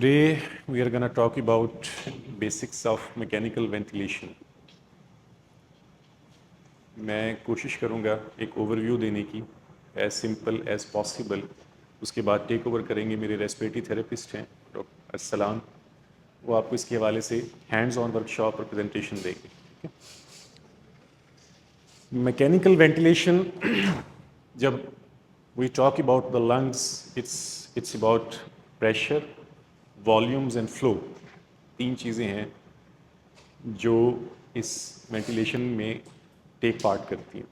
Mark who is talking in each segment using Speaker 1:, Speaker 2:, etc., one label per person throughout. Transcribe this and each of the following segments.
Speaker 1: Today we are going to talk about basics of mechanical ventilation. मैं कोशिश करूँगा एक ओवरव्यू देने की एज सिंपल एज पॉसिबल. उसके बाद टेक ओवर करेंगे मेरे रेस्पिरेटरी थेरेपिस्ट हैं डॉक्टर अस्सलाम. वो आपको इसके हवाले से हैंड्स ऑन वर्कशॉप और प्रेजेंटेशन देंगे. मैकेनिकल वेंटिलेशन जब we talk about the lungs it's about pressure, volumes and flow. तीन चीज़ें हैं जो इस वेंटिलेशन में टेक पार्ट करती हैं.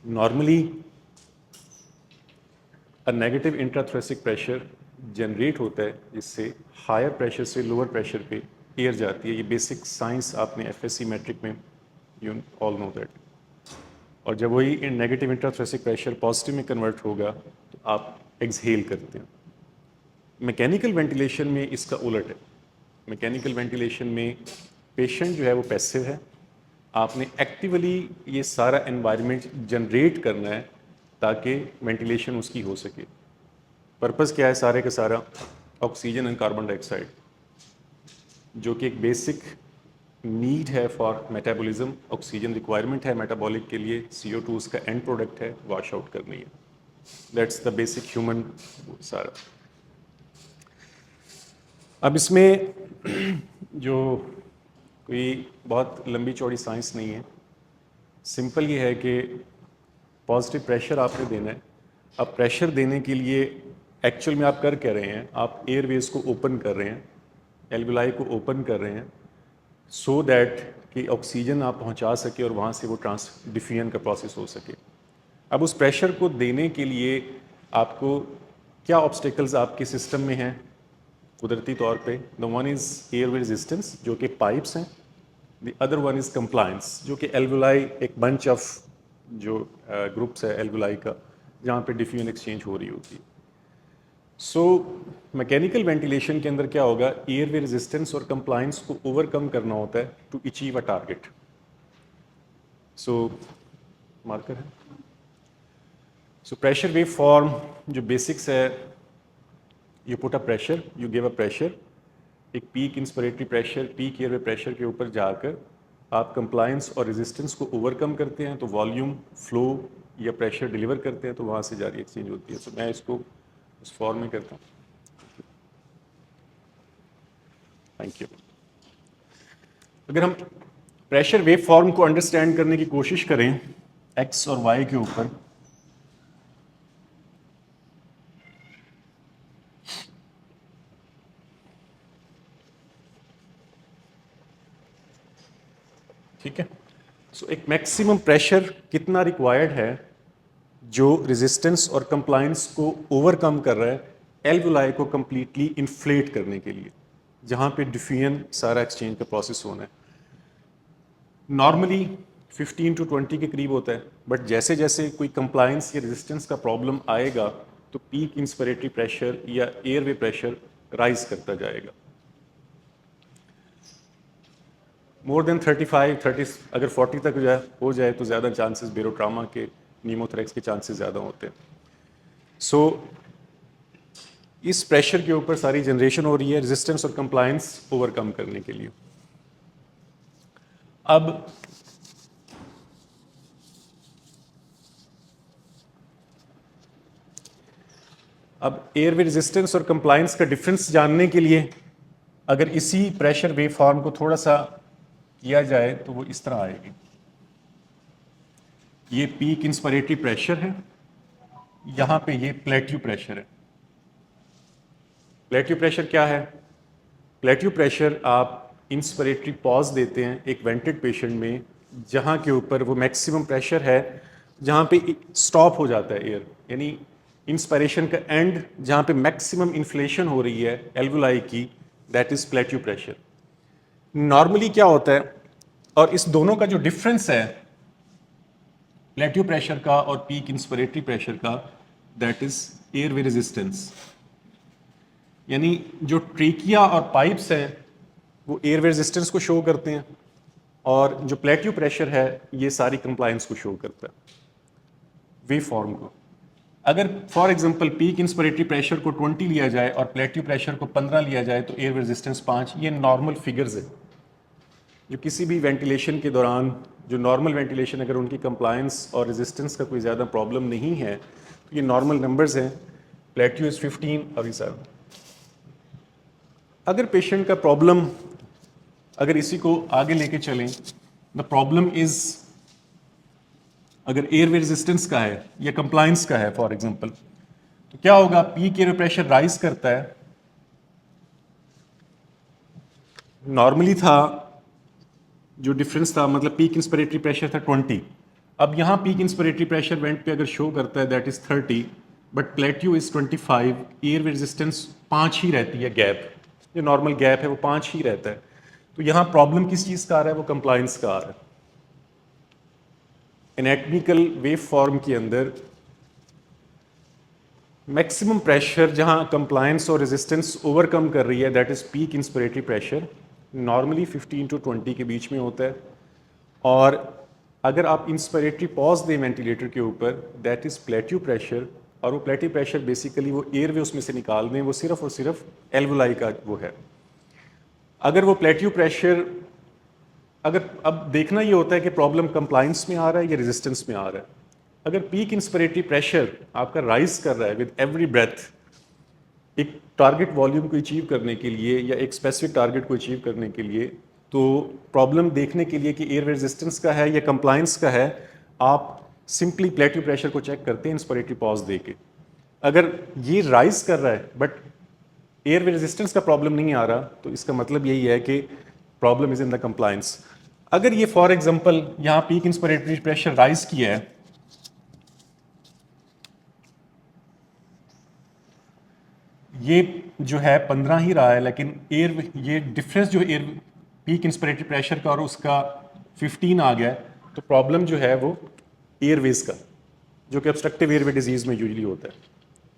Speaker 1: Normally a negative intrathoracic pressure generate होता है जिससे हायर प्रेशर से लोअर प्रेशर पे एयर जाती है. ये बेसिक साइंस आपने एफएससी मैट्रिक में यू ऑल नो दैट. और जब वही नेगेटिव इंट्राथोरेसिक प्रेशर पॉजिटिव में कन्वर्ट होगा तो आप एक्सहेल करते हैं. मैकेनिकल वेंटिलेशन में इसका उलट है. मैकेनिकल वेंटिलेशन में पेशेंट जो है वो पैसिव है. आपने एक्टिवली ये सारा एनवायरनमेंट जनरेट करना है ताकि वेंटिलेशन उसकी हो सके. पर्पस क्या है सारे का सारा? ऑक्सीजन एंड कार्बन डाइऑक्साइड जो कि एक बेसिक नीड है फॉर मेटाबॉलिज्म. ऑक्सीजन रिक्वायरमेंट है मेटाबॉलिक के लिए. CO2 उसका एंड प्रोडक्ट है, वॉश आउट करनी है. दैट्स द बेसिक ह्यूमन सारा. अब इसमें जो कोई बहुत लंबी चौड़ी साइंस नहीं है. सिंपल ये है कि पॉजिटिव प्रेशर आपने देना है. अब प्रेशर देने के लिए एक्चुअल में आप कर क्या रहे हैं? आप एयरवेज को ओपन कर रहे हैं, एल्विलाई को ओपन कर रहे हैं सो दैट कि ऑक्सीजन आप पहुंचा सके और वहाँ से वो डिफ्यूजन का प्रोसेस हो सके. अब उस प्रेशर को देने के लिए आपको क्या ऑब्स्टेकल्स आपके सिस्टम में हैं कुदरती तौर पे? The one is airway resistance जो कि पाइप्स हैं. The other one is compliance जो कि एल्वुलाई एक बंच ऑफ जो ग्रुप्स है एल्वुलाई का जहाँ पे डिफ्यूजन एक्सचेंज हो रही होती है. सो मैकेनिकल वेंटिलेशन के अंदर क्या होगा? एयरवे रेजिस्टेंस और कंप्लायंस को ओवरकम करना होता है to achieve a target. So marker है. सो प्रेशर वेव फॉर्म जो बेसिक्स है, you put a pressure, you give a pressure. एक peak inspiratory pressure, peak airway pressure के ऊपर जाकर आप कंप्लायंस और रेजिस्टेंस को ओवरकम करते हैं तो वॉल्यूम, फ्लो या प्रेशर डिलीवर करते हैं तो वहाँ से जारी एक्सचेंज होती है. सो मैं इसको उस फॉर्म में करता हूँ. Thank you. अगर हम प्रेशर वेव फॉर्म को अंडरस्टैंड करने की कोशिश करें एक्स और वाई के ऊपर, ठीक है. सो एक मैक्सिमम प्रेशर कितना रिक्वायर्ड है जो रेजिस्टेंस और कंप्लायंस को ओवरकम कर रहा है एल्वुलाई को कंप्लीटली इन्फ्लेट करने के लिए, जहाँ पे डिफ्यूजन सारा एक्सचेंज का प्रोसेस होना है. नॉर्मली 15 to 20 के करीब होता है, बट जैसे जैसे कोई कंप्लायंस या रेजिस्टेंस का प्रॉब्लम आएगा तो पीक इंस्पिरेटरी प्रेशर या एयरवे प्रेशर राइज करता जाएगा. मोर देन 35, 30 अगर 40 तक हो जाए तो ज़्यादा चांसेस बेरोट्रामा के, नीमोथोरेक्स के चांसेस ज़्यादा होते हैं. सो इस प्रेशर के ऊपर सारी जनरेशन हो रही है रेजिस्टेंस और कंप्लायंस ओवरकम करने के लिए. अब एयरवे रेजिस्टेंस और कंप्लायंस का डिफरेंस जानने के लिए अगर इसी प्रेशर वेव फॉर्म को थोड़ा सा किया जाए तो वो इस तरह आएगी. ये पीक इंस्पिरेटरी प्रेशर है, यहाँ पे ये प्लेट्यू प्रेशर है. प्लेट्यू प्रेशर क्या है? प्लेट्यू प्रेशर आप इंस्पिरेटरी पॉज देते हैं एक वेंटेड पेशेंट में जहाँ के ऊपर वो मैक्सिमम प्रेशर है, जहाँ पे स्टॉप हो जाता है एयर, यानी इंस्पिरेशन का एंड जहाँ पे मैक्सिमम इन्फ्लेशन हो रही है एल्वुलाई की, that is plateau pressure. Normally क्या होता है, और इस दोनों का जो डिफरेंस है प्लेट्यू प्रेशर का और पीक इंस्पिरेटरी प्रेशर का, दैट इज एयरवे रेजिस्टेंस. यानी जो ट्रेकिया और पाइप्स हैं वो एयरवे रेजिस्टेंस को शो करते हैं और जो प्लेट्यू प्रेशर है ये सारी कंप्लायंस को शो करता है वेव फॉर्म को. अगर for example peak inspiratory pressure को 20 लिया जाए और प्लेट्यू प्रेशर को 15 लिया जाए तो एयर रेजिस्टेंस 5, ये नॉर्मल फिगर्स है जो किसी भी वेंटिलेशन के दौरान, जो नॉर्मल वेंटिलेशन अगर उनकी कंप्लायंस और रेजिस्टेंस का कोई ज़्यादा प्रॉब्लम नहीं है तो ये नॉर्मल नंबर्स हैं। प्लेट्यू इज़ 15 और 7। अगर पेशेंट का प्रॉब्लम, अगर इसी को आगे लेके चलें, द प्रॉब्लम इज़ अगर एयर रेजिस्टेंस का है या कंप्लायंस का है फॉर एग्जांपल, तो क्या होगा, पीक एयर प्रेशर राइज करता है। नॉर्मली था जो डिफरेंस था, मतलब पीक इंस्पिरेटरी प्रेशर था 20, अब यहाँ पीक इंस्पिरेटरी प्रेशर वेंट पे अगर शो करता है that is 30, but plateau is 25, air resistance 5 ही रहती है, गैप जो नॉर्मल गैप है वो 5 ही रहता है। तो यहाँ प्रॉब्लम किस चीज़ का आ रहा है, वो कंप्लायंस का आ रहा है। एनाटॉमिकल वेव फॉर्म के अंदर मैक्सिमम प्रेशर जहां कंप्लायंस और रेजिस्टेंस ओवरकम कर रही है that is peak inspiratory pressure, normally 15 to 20 के बीच में होता है। और अगर आप इंस्पिरेटरी पॉज दें वेंटिलेटर के ऊपर दैट इज प्लेट्यू प्रेशर, और वो प्लेट्यू प्रेशर बेसिकली वो एयरवे उसमें से निकाल दें, वो सिर्फ और सिर्फ एल्वोलाई का वो है। अगर वो प्लेट्यू प्रेशर, अगर अब देखना ये होता है कि प्रॉब्लम कंप्लायंस में आ रहा है या रेजिस्टेंस में आ रहा है। अगर पीक इंस्पिरेटरी प्रेशर आपका राइज कर रहा है विद एवरी ब्रेथ, एक टारगेट वॉल्यूम को अचीव करने के लिए या एक स्पेसिफिक टारगेट को अचीव करने के लिए, तो प्रॉब्लम देखने के लिए कि एयर रेजिस्टेंस का है या कंप्लायंस का है, आप सिंपली प्लेट्यू प्रेशर को चेक करते हैं इंस्पिरेटरी पॉज दे के। अगर ये राइज कर रहा है बट एयर रेजिस्टेंस का प्रॉब्लम नहीं आ रहा, तो इसका मतलब यही है कि problem is in the compliance. अगर ये फॉर एग्जांपल यहाँ पीक इंस्पिरेटरी प्रेशर राइज किया है, ये जो है 15 ही रहा है, लेकिन एयर, ये डिफरेंस जो एयर पीक इंस्पिरेटरी प्रेशर का और उसका 15 आ गया है, तो प्रॉब्लम जो है वो एयरवेज का, जो कि ऑब्स्ट्रक्टिव एयरवे डिजीज में यूजुअली होता है,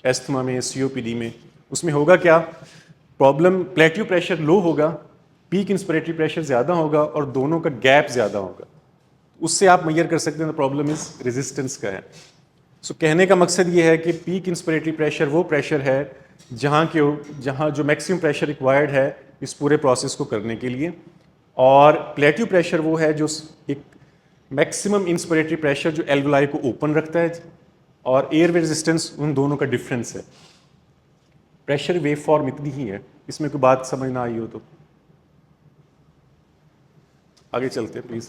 Speaker 1: एस्थमा में, सीओपीडी में। उसमें होगा क्या, प्रॉब्लम प्लेट्यू प्रेशर लो होगा, पीक इंस्पिरेटरी प्रेशर ज़्यादा होगा और दोनों का गैप ज़्यादा होगा। उससे आप मेजर कर सकते हैं प्रॉब्लम इज रेजिस्टेंस का है। सो कहने का मकसद ये है कि पीक इंस्पिरेटरी प्रेशर वो प्रेशर है जहाँ जो मैक्सिमम प्रेशर रिक्वायर्ड है इस पूरे प्रोसेस को करने के लिए, और प्लेट्यू प्रेशर वो है जो एक मैक्सिमम इंस्पिरेटरी प्रेशर जो एल्वोलाई को ओपन रखता है, और एयर रेजिस्टेंस उन दोनों का डिफरेंस है। प्रेशर वेव फॉर्म इतनी ही है, इसमें कोई बात समझ ना आई हो तो आगे चलते हैं प्लीज।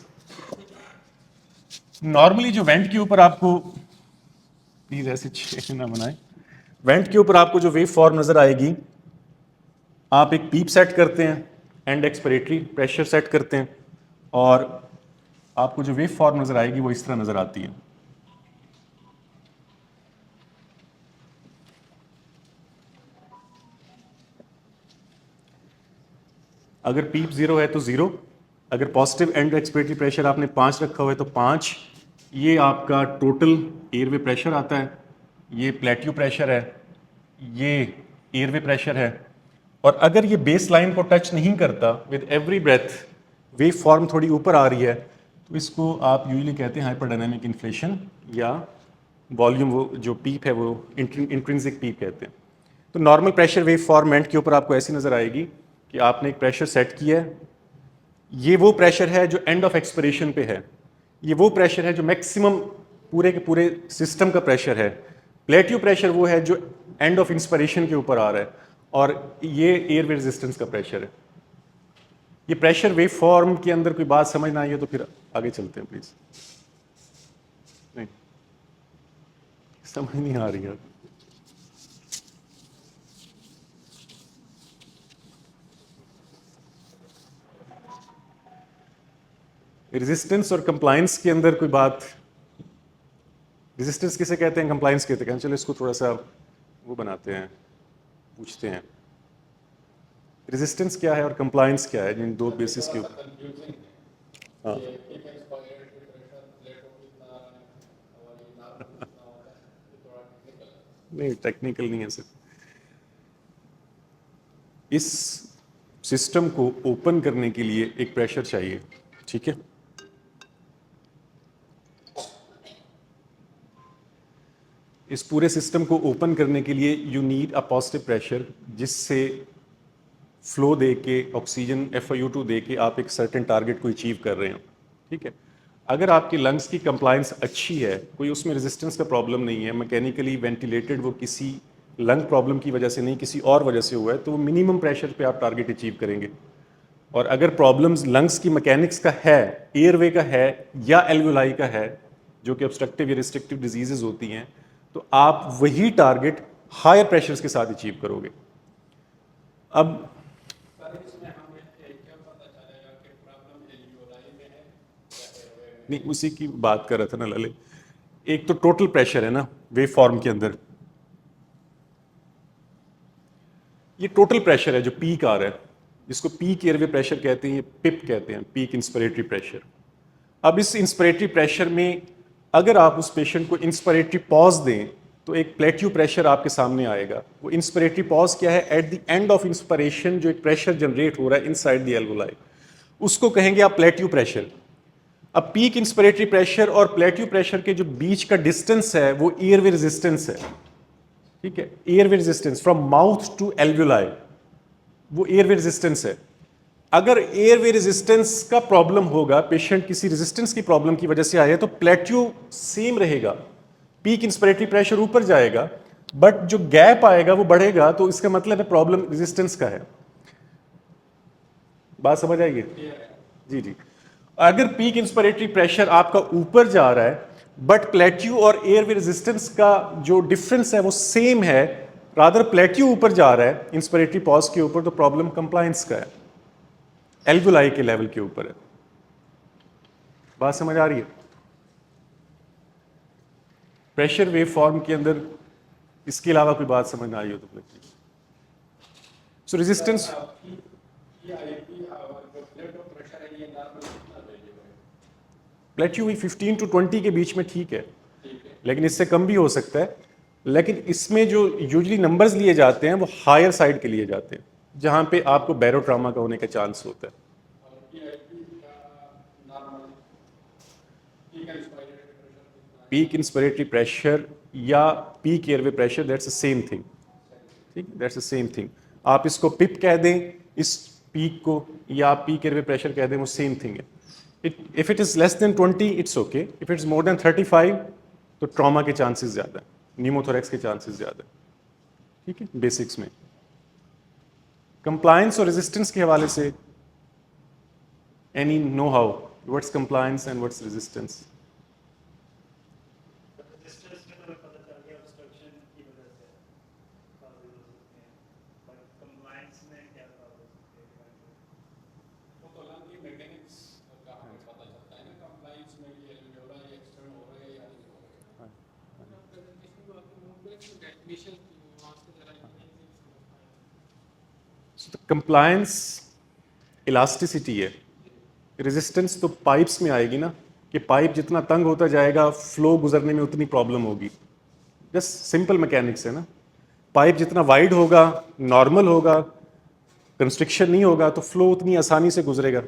Speaker 1: नॉर्मली जो वेंट के ऊपर आपको, प्लीज ऐसे छेद ना बनाए, वेंट के ऊपर आपको जो वेव फॉर्म नजर आएगी, आप एक पीप सेट करते हैं, एंड एक्सपिरेटरी प्रेशर सेट करते हैं, और आपको जो वेव फॉर्म नजर आएगी वो इस तरह नजर आती है। अगर पीप 0 है तो 0, अगर पॉजिटिव एंड एक्सपिरेटरी प्रेशर आपने 5 रखा हुआ है तो 5, ये आपका टोटल एयरवे प्रेशर आता है, ये प्लेट्यू प्रेशर है, ये एयरवे प्रेशर है। और अगर ये बेस लाइन को टच नहीं करता, with every breath wave form थोड़ी ऊपर आ रही है, तो इसको आप यूजुअली कहते हैं हाइपरडायनामिक इन्फ्लेशन, या वॉल्यूम, वो जो पीप है वो इंट्रिंसिक पीप कहते हैं। तो normal pressure wave form went के ऊपर आपको ऐसी नज़र आएगी कि आपने एक प्रेशर सेट किया है, ये वो प्रेशर है जो एंड ऑफ एक्सपिरेशन पे है, ये वो प्रेशर है जो मैक्सिमम पूरे के पूरे सिस्टम का प्रेशर है। प्लेट्यू प्रेशर वो है जो एंड ऑफ इंस्पिरेशन के ऊपर आ रहा है, और ये एयर रेजिस्टेंस का प्रेशर है। ये प्रेशर वेव फॉर्म के अंदर कोई बात समझ ना आई है तो फिर आगे चलते हैं प्लीज। नहीं समझ नहीं आ रही है। रेजिस्टेंस और कंप्लायंस के अंदर कोई बात, रेजिस्टेंस किसे कहते हैं, कंप्लायंस कहते हैं, चलो इसको थोड़ा सा वो बनाते हैं, पूछते हैं रेजिस्टेंस क्या है और कंप्लायंस क्या है, जिन दो बेसिस के ऊपर। हाँ नहीं, टेक्निकल नहीं है सर। इस सिस्टम को ओपन करने के लिए एक प्रेशर चाहिए, ठीक है। इस पूरे सिस्टम को ओपन करने के लिए you need a positive pressure, जिससे फ्लो दे के ऑक्सीजन FiO2 दे के आप एक सर्टेन टारगेट को अचीव कर रहे हो। ठीक है, अगर आपकी लंग्स की कंप्लायंस अच्छी है, कोई उसमें रेजिस्टेंस का प्रॉब्लम नहीं है, मैकेनिकली वेंटिलेटेड, वो किसी लंग प्रॉब्लम की वजह से नहीं किसी और वजह से हुआ है, तो वो मिनिमम प्रेशर पे आप टारगेट अचीव करेंगे। और अगर प्रॉब्लम्स लंग्स की मैकेनिक्स का है, एयरवे का है या एल्वुलाई का है, जो कि ऑब्स्ट्रक्टिव या रिस्ट्रिक्टिव डिजीजेज होती हैं, तो आप वही टारगेट हायर प्रेशर्स के साथ अचीव करोगे। अब नहीं, उसी की बात कर रहा था ना ललित। एक तो टोटल प्रेशर है ना वेव फॉर्म के अंदर, ये टोटल प्रेशर है जो पीक आ रहा है, जिसको पीक एयरवे प्रेशर कहते हैं, ये पिप कहते हैं, पीक इंस्पिरेटरी प्रेशर। अब इस इंस्पिरेटरी प्रेशर में अगर आप उस पेशेंट को इंस्पिरेटरी पॉज दें तो एक प्लेट्यू प्रेशर आपके सामने आएगा। वो इंस्पिरेटरी पॉज क्या है? At the end of inspiration जो एक प्रेशर जनरेट हो रहा है इनसाइड द एल्वुलाई, उसको कहेंगे आप प्लेट्यू प्रेशर। अब पीक इंस्पिरेटरी प्रेशर और प्लेट्यू प्रेशर के जो बीच का डिस्टेंस है वो एयरवे रेजिस्टेंस है। ठीक है, airway resistance from mouth to alveoli, वो एयरवे रेजिस्टेंस है। अगर एयरवे रेजिस्टेंस का प्रॉब्लम होगा, पेशेंट किसी रेजिस्टेंस की प्रॉब्लम की वजह से आया है, तो प्लेट्यू सेम रहेगा, पीक इंस्पिरेटरी प्रेशर ऊपर जाएगा, बट जो गैप आएगा वो बढ़ेगा, तो इसका मतलब है प्रॉब्लम रेजिस्टेंस का है। बात समझ आएगी? जी जी। अगर पीक इंस्पिरेटरी प्रेशर आपका ऊपर जा रहा है बट प्लेट्यू और एयरवे रेजिस्टेंस का जो डिफरेंस है वो सेम है, रादर प्लेट्यू ऊपर जा रहा है इंस्पिरेटरी पॉज के ऊपर, तो प्रॉब्लम कंप्लायंस का है, एल्वुलाई के लेवल के ऊपर है। बात समझ आ रही है? प्रेशर वेव फॉर्म के अंदर इसके अलावा कोई बात समझ ना आई हो तो बताइए। सो रेजिस्टेंस प्लेट्यू हुई 15 to 20 के बीच में ठीक है, लेकिन इससे कम भी हो सकता है। लेकिन इसमें जो यूजुअली नंबर्स लिए जाते हैं वो हायर साइड के लिए जाते हैं, जहां पे आपको बैरोट्रामा का होने का चांस होता है। पीक इंस्पिरेटरी प्रेशर या peak airway pressure, that's the same thing. ठीक है, दैट्स द सेम थिंग। आप इसको पिप कह दें इस पीक को, या आप पीक एयरवे प्रेशर कह दें, वो सेम थिंग है। If it is less than 20 it's okay, if it's more than 35 तो ट्रॉमा के चांसेस ज्यादा है, न्यूमोथोरेक्स के चांसेस ज्यादा है। ठीक है, बेसिक्स में कंप्लायंस और रेजिस्टेंस के हवाले से any know how, what's compliance and what's resistance? Compliance elasticity है, रेजिस्टेंस तो पाइप्स में आएगी ना, कि पाइप जितना तंग होता जाएगा फ्लो गुजरने में उतनी प्रॉब्लम होगी। जस्ट सिंपल मैकेनिक्स है ना। पाइप जितना वाइड होगा, नॉर्मल होगा, कंस्ट्रिक्शन नहीं होगा, तो फ्लो उतनी आसानी से गुजरेगा।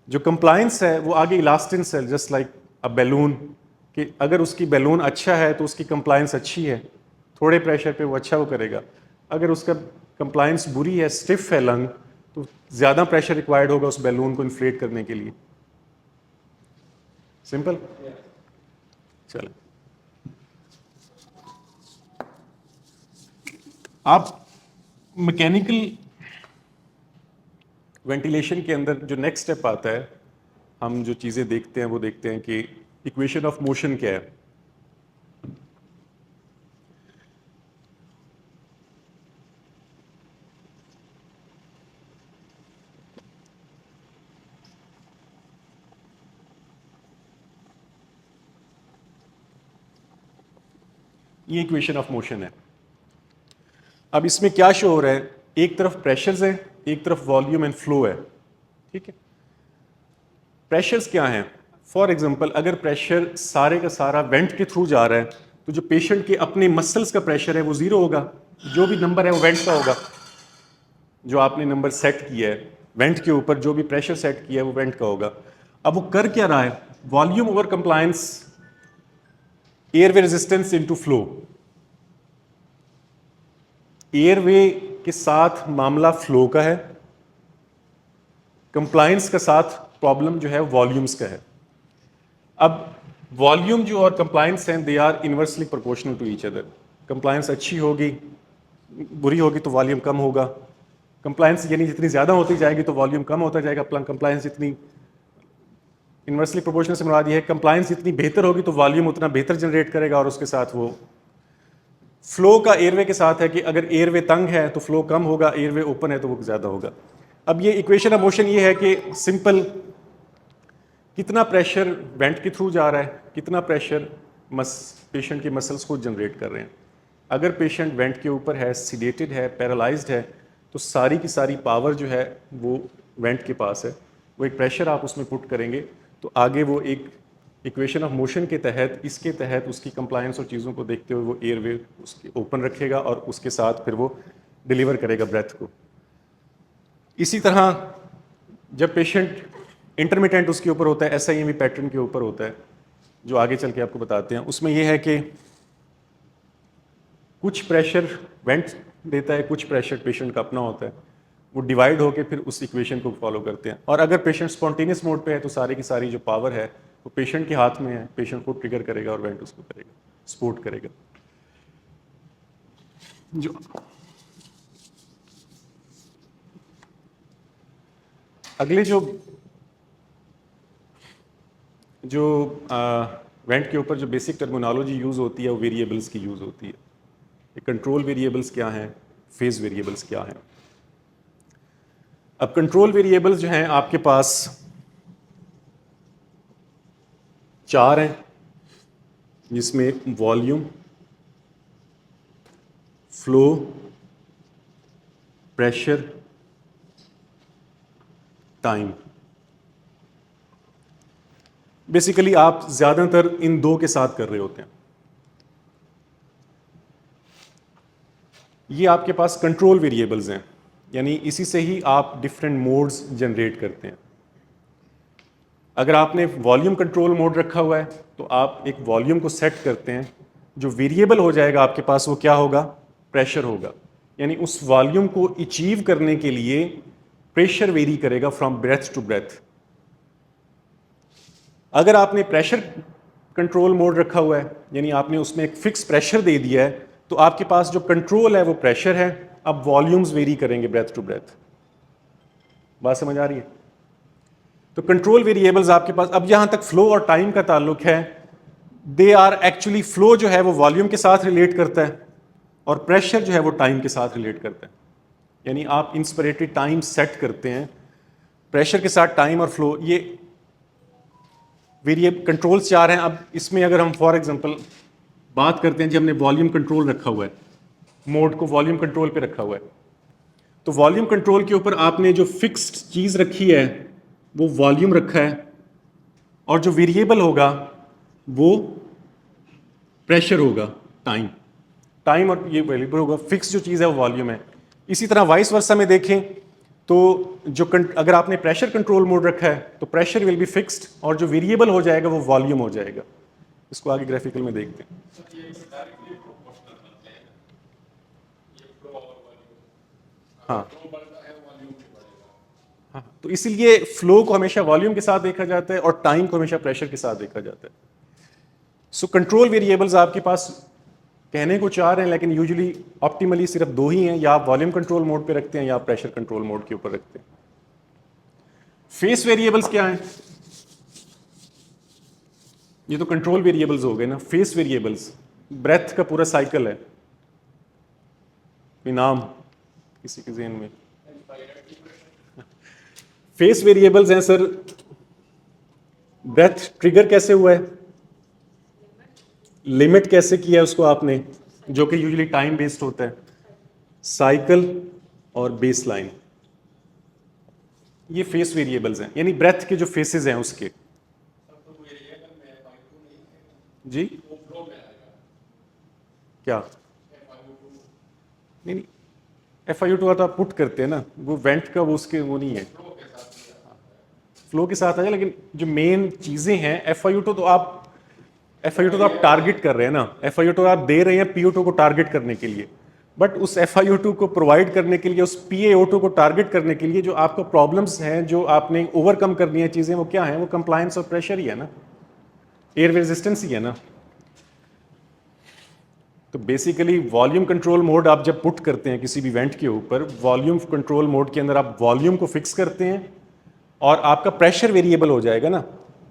Speaker 1: जो कंप्लायंस है वो आगे इलास्टिंस है, जस्ट लाइक अ बैलून, कि अगर उसकी बैलून अच्छा है तो उसकी कंप्लायंस अच्छी है, थोड़े प्रेशर पे वो अच्छा वो करेगा। अगर उसका कंप्लायंस बुरी है, स्टिफ है लंग, तो ज़्यादा प्रेशर रिक्वायर्ड होगा उस बैलून को इन्फ्लेट करने के लिए। सिंपल। चलो, आप मैकेनिकल वेंटिलेशन के अंदर जो नेक्स्ट स्टेप आता है, हम जो चीज़ें देखते हैं वो देखते हैं कि इक्वेशन ऑफ मोशन क्या है। ये इक्वेशन ऑफ मोशन है। अब इसमें क्या शो हो रहा है? एक तरफ प्रेशर्स है, एक तरफ वॉल्यूम एंड फ्लो है। ठीक है, प्रेशर्स क्या हैं? फॉर एग्जांपल, अगर प्रेशर सारे का सारा वेंट के थ्रू जा रहा है, तो जो पेशेंट के अपने मसल्स का प्रेशर है वो जीरो होगा, जो भी नंबर है वो वेंट का होगा। जो आपने नंबर सेट किया है वेंट के ऊपर, जो भी प्रेशर सेट किया है वो वेंट का होगा। अब वो कर क्या रहा है? Volume over compliance airway resistance into flow. Airway के साथ मामला फ्लो का है, कंप्लायंस के साथ प्रॉब्लम जो है वॉल्यूम्स का है। अब वॉल्यूम जो और कंप्लायंस हैं they are inversely proportional to each other. Compliance अच्छी होगी, बुरी होगी तो वॉल्यूम कम होगा। कंप्लायंस यानी जितनी ज़्यादा होती जाएगी तो वॉल्यूम कम होता जाएगा। कंप्लायंस जितनी इनवर्सली प्रोपोर्शनल से मुराद ये है कंप्लायंस जितनी बेहतर होगी तो वॉल्यूम उतना बेहतर जनरेट करेगा। और उसके साथ वो फ्लो का एयरवे के साथ है कि अगर एयरवे तंग है तो फ्लो कम होगा, एयरवे ओपन है तो वो ज़्यादा होगा। अब ये इक्वेशन ऑफ मोशन ये है कि सिंपल कितना प्रेशर वेंट के थ्रू जा रहा है, कितना प्रेशर पेशेंट के मसल्स को जनरेट कर रहे हैं। अगर पेशेंट वेंट के ऊपर है, सीडेटेड है, पैरालाइज्ड है, तो सारी की सारी पावर जो है वो वेंट के पास है। वो एक प्रेशर आप उसमें पुट करेंगे तो आगे वो एक इक्वेशन ऑफ मोशन के तहत, इसके तहत उसकी कंप्लायंस और चीज़ों को देखते हुए वो एयरवे उसके ओपन रखेगा और उसके साथ फिर वो डिलीवर करेगा ब्रेथ को। इसी तरह जब पेशेंट इंटरमिटेंट उसके ऊपर होता है, SIMV पैटर्न के ऊपर होता है, जो आगे चल के आपको बताते हैं, उसमें यह है कि कुछ प्रेशर वेंट देता है, कुछ प्रेशर पेशेंट का अपना होता है। वो डिवाइड होकर फिर उस इक्वेशन को फॉलो करते हैं। और अगर पेशेंट स्पॉन्टेनियस मोड पे है तो सारी की सारी जो पावर है वो पेशेंट के हाथ में है, पेशेंट को ट्रिगर करेगा और वेंट उसको करेगा, सपोर्ट करेगा। जो अगले जो वेंट के ऊपर जो बेसिक टर्मिनोलॉजी यूज़ होती है वो वेरिएबल्स की यूज़ होती है। कंट्रोल वेरिएबल्स क्या हैं, फेज वेरिएबल्स क्या हैं। अब कंट्रोल वेरिएबल्स जो हैं आपके पास 4 हैं, जिसमें volume, flow, pressure, time. Basically आप ज़्यादातर इन 2 के साथ कर रहे होते हैं। ये आपके पास कंट्रोल वेरिएबल्स हैं, यानी इसी से ही आप डिफरेंट मोड्स जनरेट करते हैं। अगर आपने वॉल्यूम कंट्रोल मोड रखा हुआ है तो आप एक वॉल्यूम को सेट करते हैं, जो वेरिएबल हो जाएगा आपके पास वो क्या होगा, प्रेशर होगा। यानी उस वॉल्यूम को अचीव करने के लिए प्रेशर वेरी करेगा फ्रॉम ब्रेथ टू ब्रेथ। अगर आपने प्रेशर कंट्रोल मोड रखा हुआ है, यानी आपने उसमें एक फिक्स प्रेशर दे दिया है, तो आपके पास जो कंट्रोल है वो प्रेशर है। अब वॉल्यूम्स वेरी करेंगे ब्रेथ टू ब्रेथ। बात समझ आ रही है? तो कंट्रोल वेरिएबल्स आपके पास, अब यहां तक फ्लो और टाइम का ताल्लुक है, दे आर एक्चुअली, फ्लो जो है वो वॉल्यूम के साथ रिलेट करता है और प्रेशर जो है वो टाइम के साथ रिलेट करता है। यानी आप इंस्पिरेटरी टाइम सेट करते हैं, प्रेशर के साथ टाइम और फ्लो, ये वेरिएबल कंट्रोल्स 4 हैं। अब इसमें अगर हम फॉर एग्जांपल बात करते हैं, जब हमने वॉल्यूम कंट्रोल रखा हुआ है, मोड को वॉल्यूम कंट्रोल पे रखा हुआ है, तो वॉल्यूम कंट्रोल के ऊपर आपने जो फिक्स्ड चीज़ रखी है वो वॉल्यूम रखा है, और जो वेरिएबल होगा वो प्रेशर होगा, टाइम और ये वेरिएबल होगा, फिक्स जो चीज़ है वो वॉल्यूम है। इसी तरह वाइस वर्सा में देखें तो अगर आपने प्रेशर कंट्रोल मोड रखा है तो प्रेशर विल बी फिक्स्ड और जो वेरिएबल हो जाएगा वो वॉल्यूम हो जाएगा। इसको आगे ग्राफिकल में देखते हैं। हाँ हाँ, तो इसीलिए फ्लो को हमेशा वॉल्यूम के साथ देखा जाता है और टाइम को हमेशा प्रेशर के साथ देखा जाता है। सो कंट्रोल वेरिएबल्स आपके पास कहने को 4 हैं, लेकिन यूजुअली ऑप्टिमली सिर्फ 2 ही हैं, या आप वॉल्यूम कंट्रोल मोड पे रखते हैं या आप प्रेशर कंट्रोल मोड के ऊपर रखते हैं। फेस वेरिएबल्स क्या हैं? ये तो कंट्रोल वेरिएबल्स हो गए ना। फेस वेरिएबल्स ब्रेथ का पूरा साइकिल है। नाम किसी के ज़हन में? फेस वेरिएबल्स हैं सर, ब्रेथ ट्रिगर कैसे हुआ है, लिमिट कैसे किया है उसको आपने, जो कि यूजुअली टाइम बेस्ड होता है, साइकिल और बेस लाइन, ये फेस वेरिएबल्स हैं, यानी ब्रेथ के जो फेसेस हैं उसके। जी क्या? नहीं, FiO2 का तो आप पुट करते हैं ना, वो वेंट का वो उसके वो नहीं है, फ्लो के साथ आया। लेकिन जो मेन चीज़ें हैं FiO2 तो आप FiO2 तो आप टारगेट कर रहे हैं ना, FiO2 आप दे रहे हैं PO2 को टारगेट करने के लिए, बट उस FiO2 को प्रोवाइड करने के लिए, उस PaO2 को टारगेट करने के लिए जो आपको प्रॉब्लम्स हैं, जो आपने ओवरकम करनी है चीज़ें, वो क्या हैं? वो कंप्लायंस और प्रेशर ही है ना, एयर रेजिस्टेंस ही है ना। तो बेसिकली वॉल्यूम कंट्रोल मोड आप जब पुट करते हैं किसी भी वेंट के ऊपर, वॉल्यूम कंट्रोल मोड के अंदर आप वॉल्यूम को फिक्स करते हैं और आपका प्रेशर वेरिएबल हो जाएगा ना,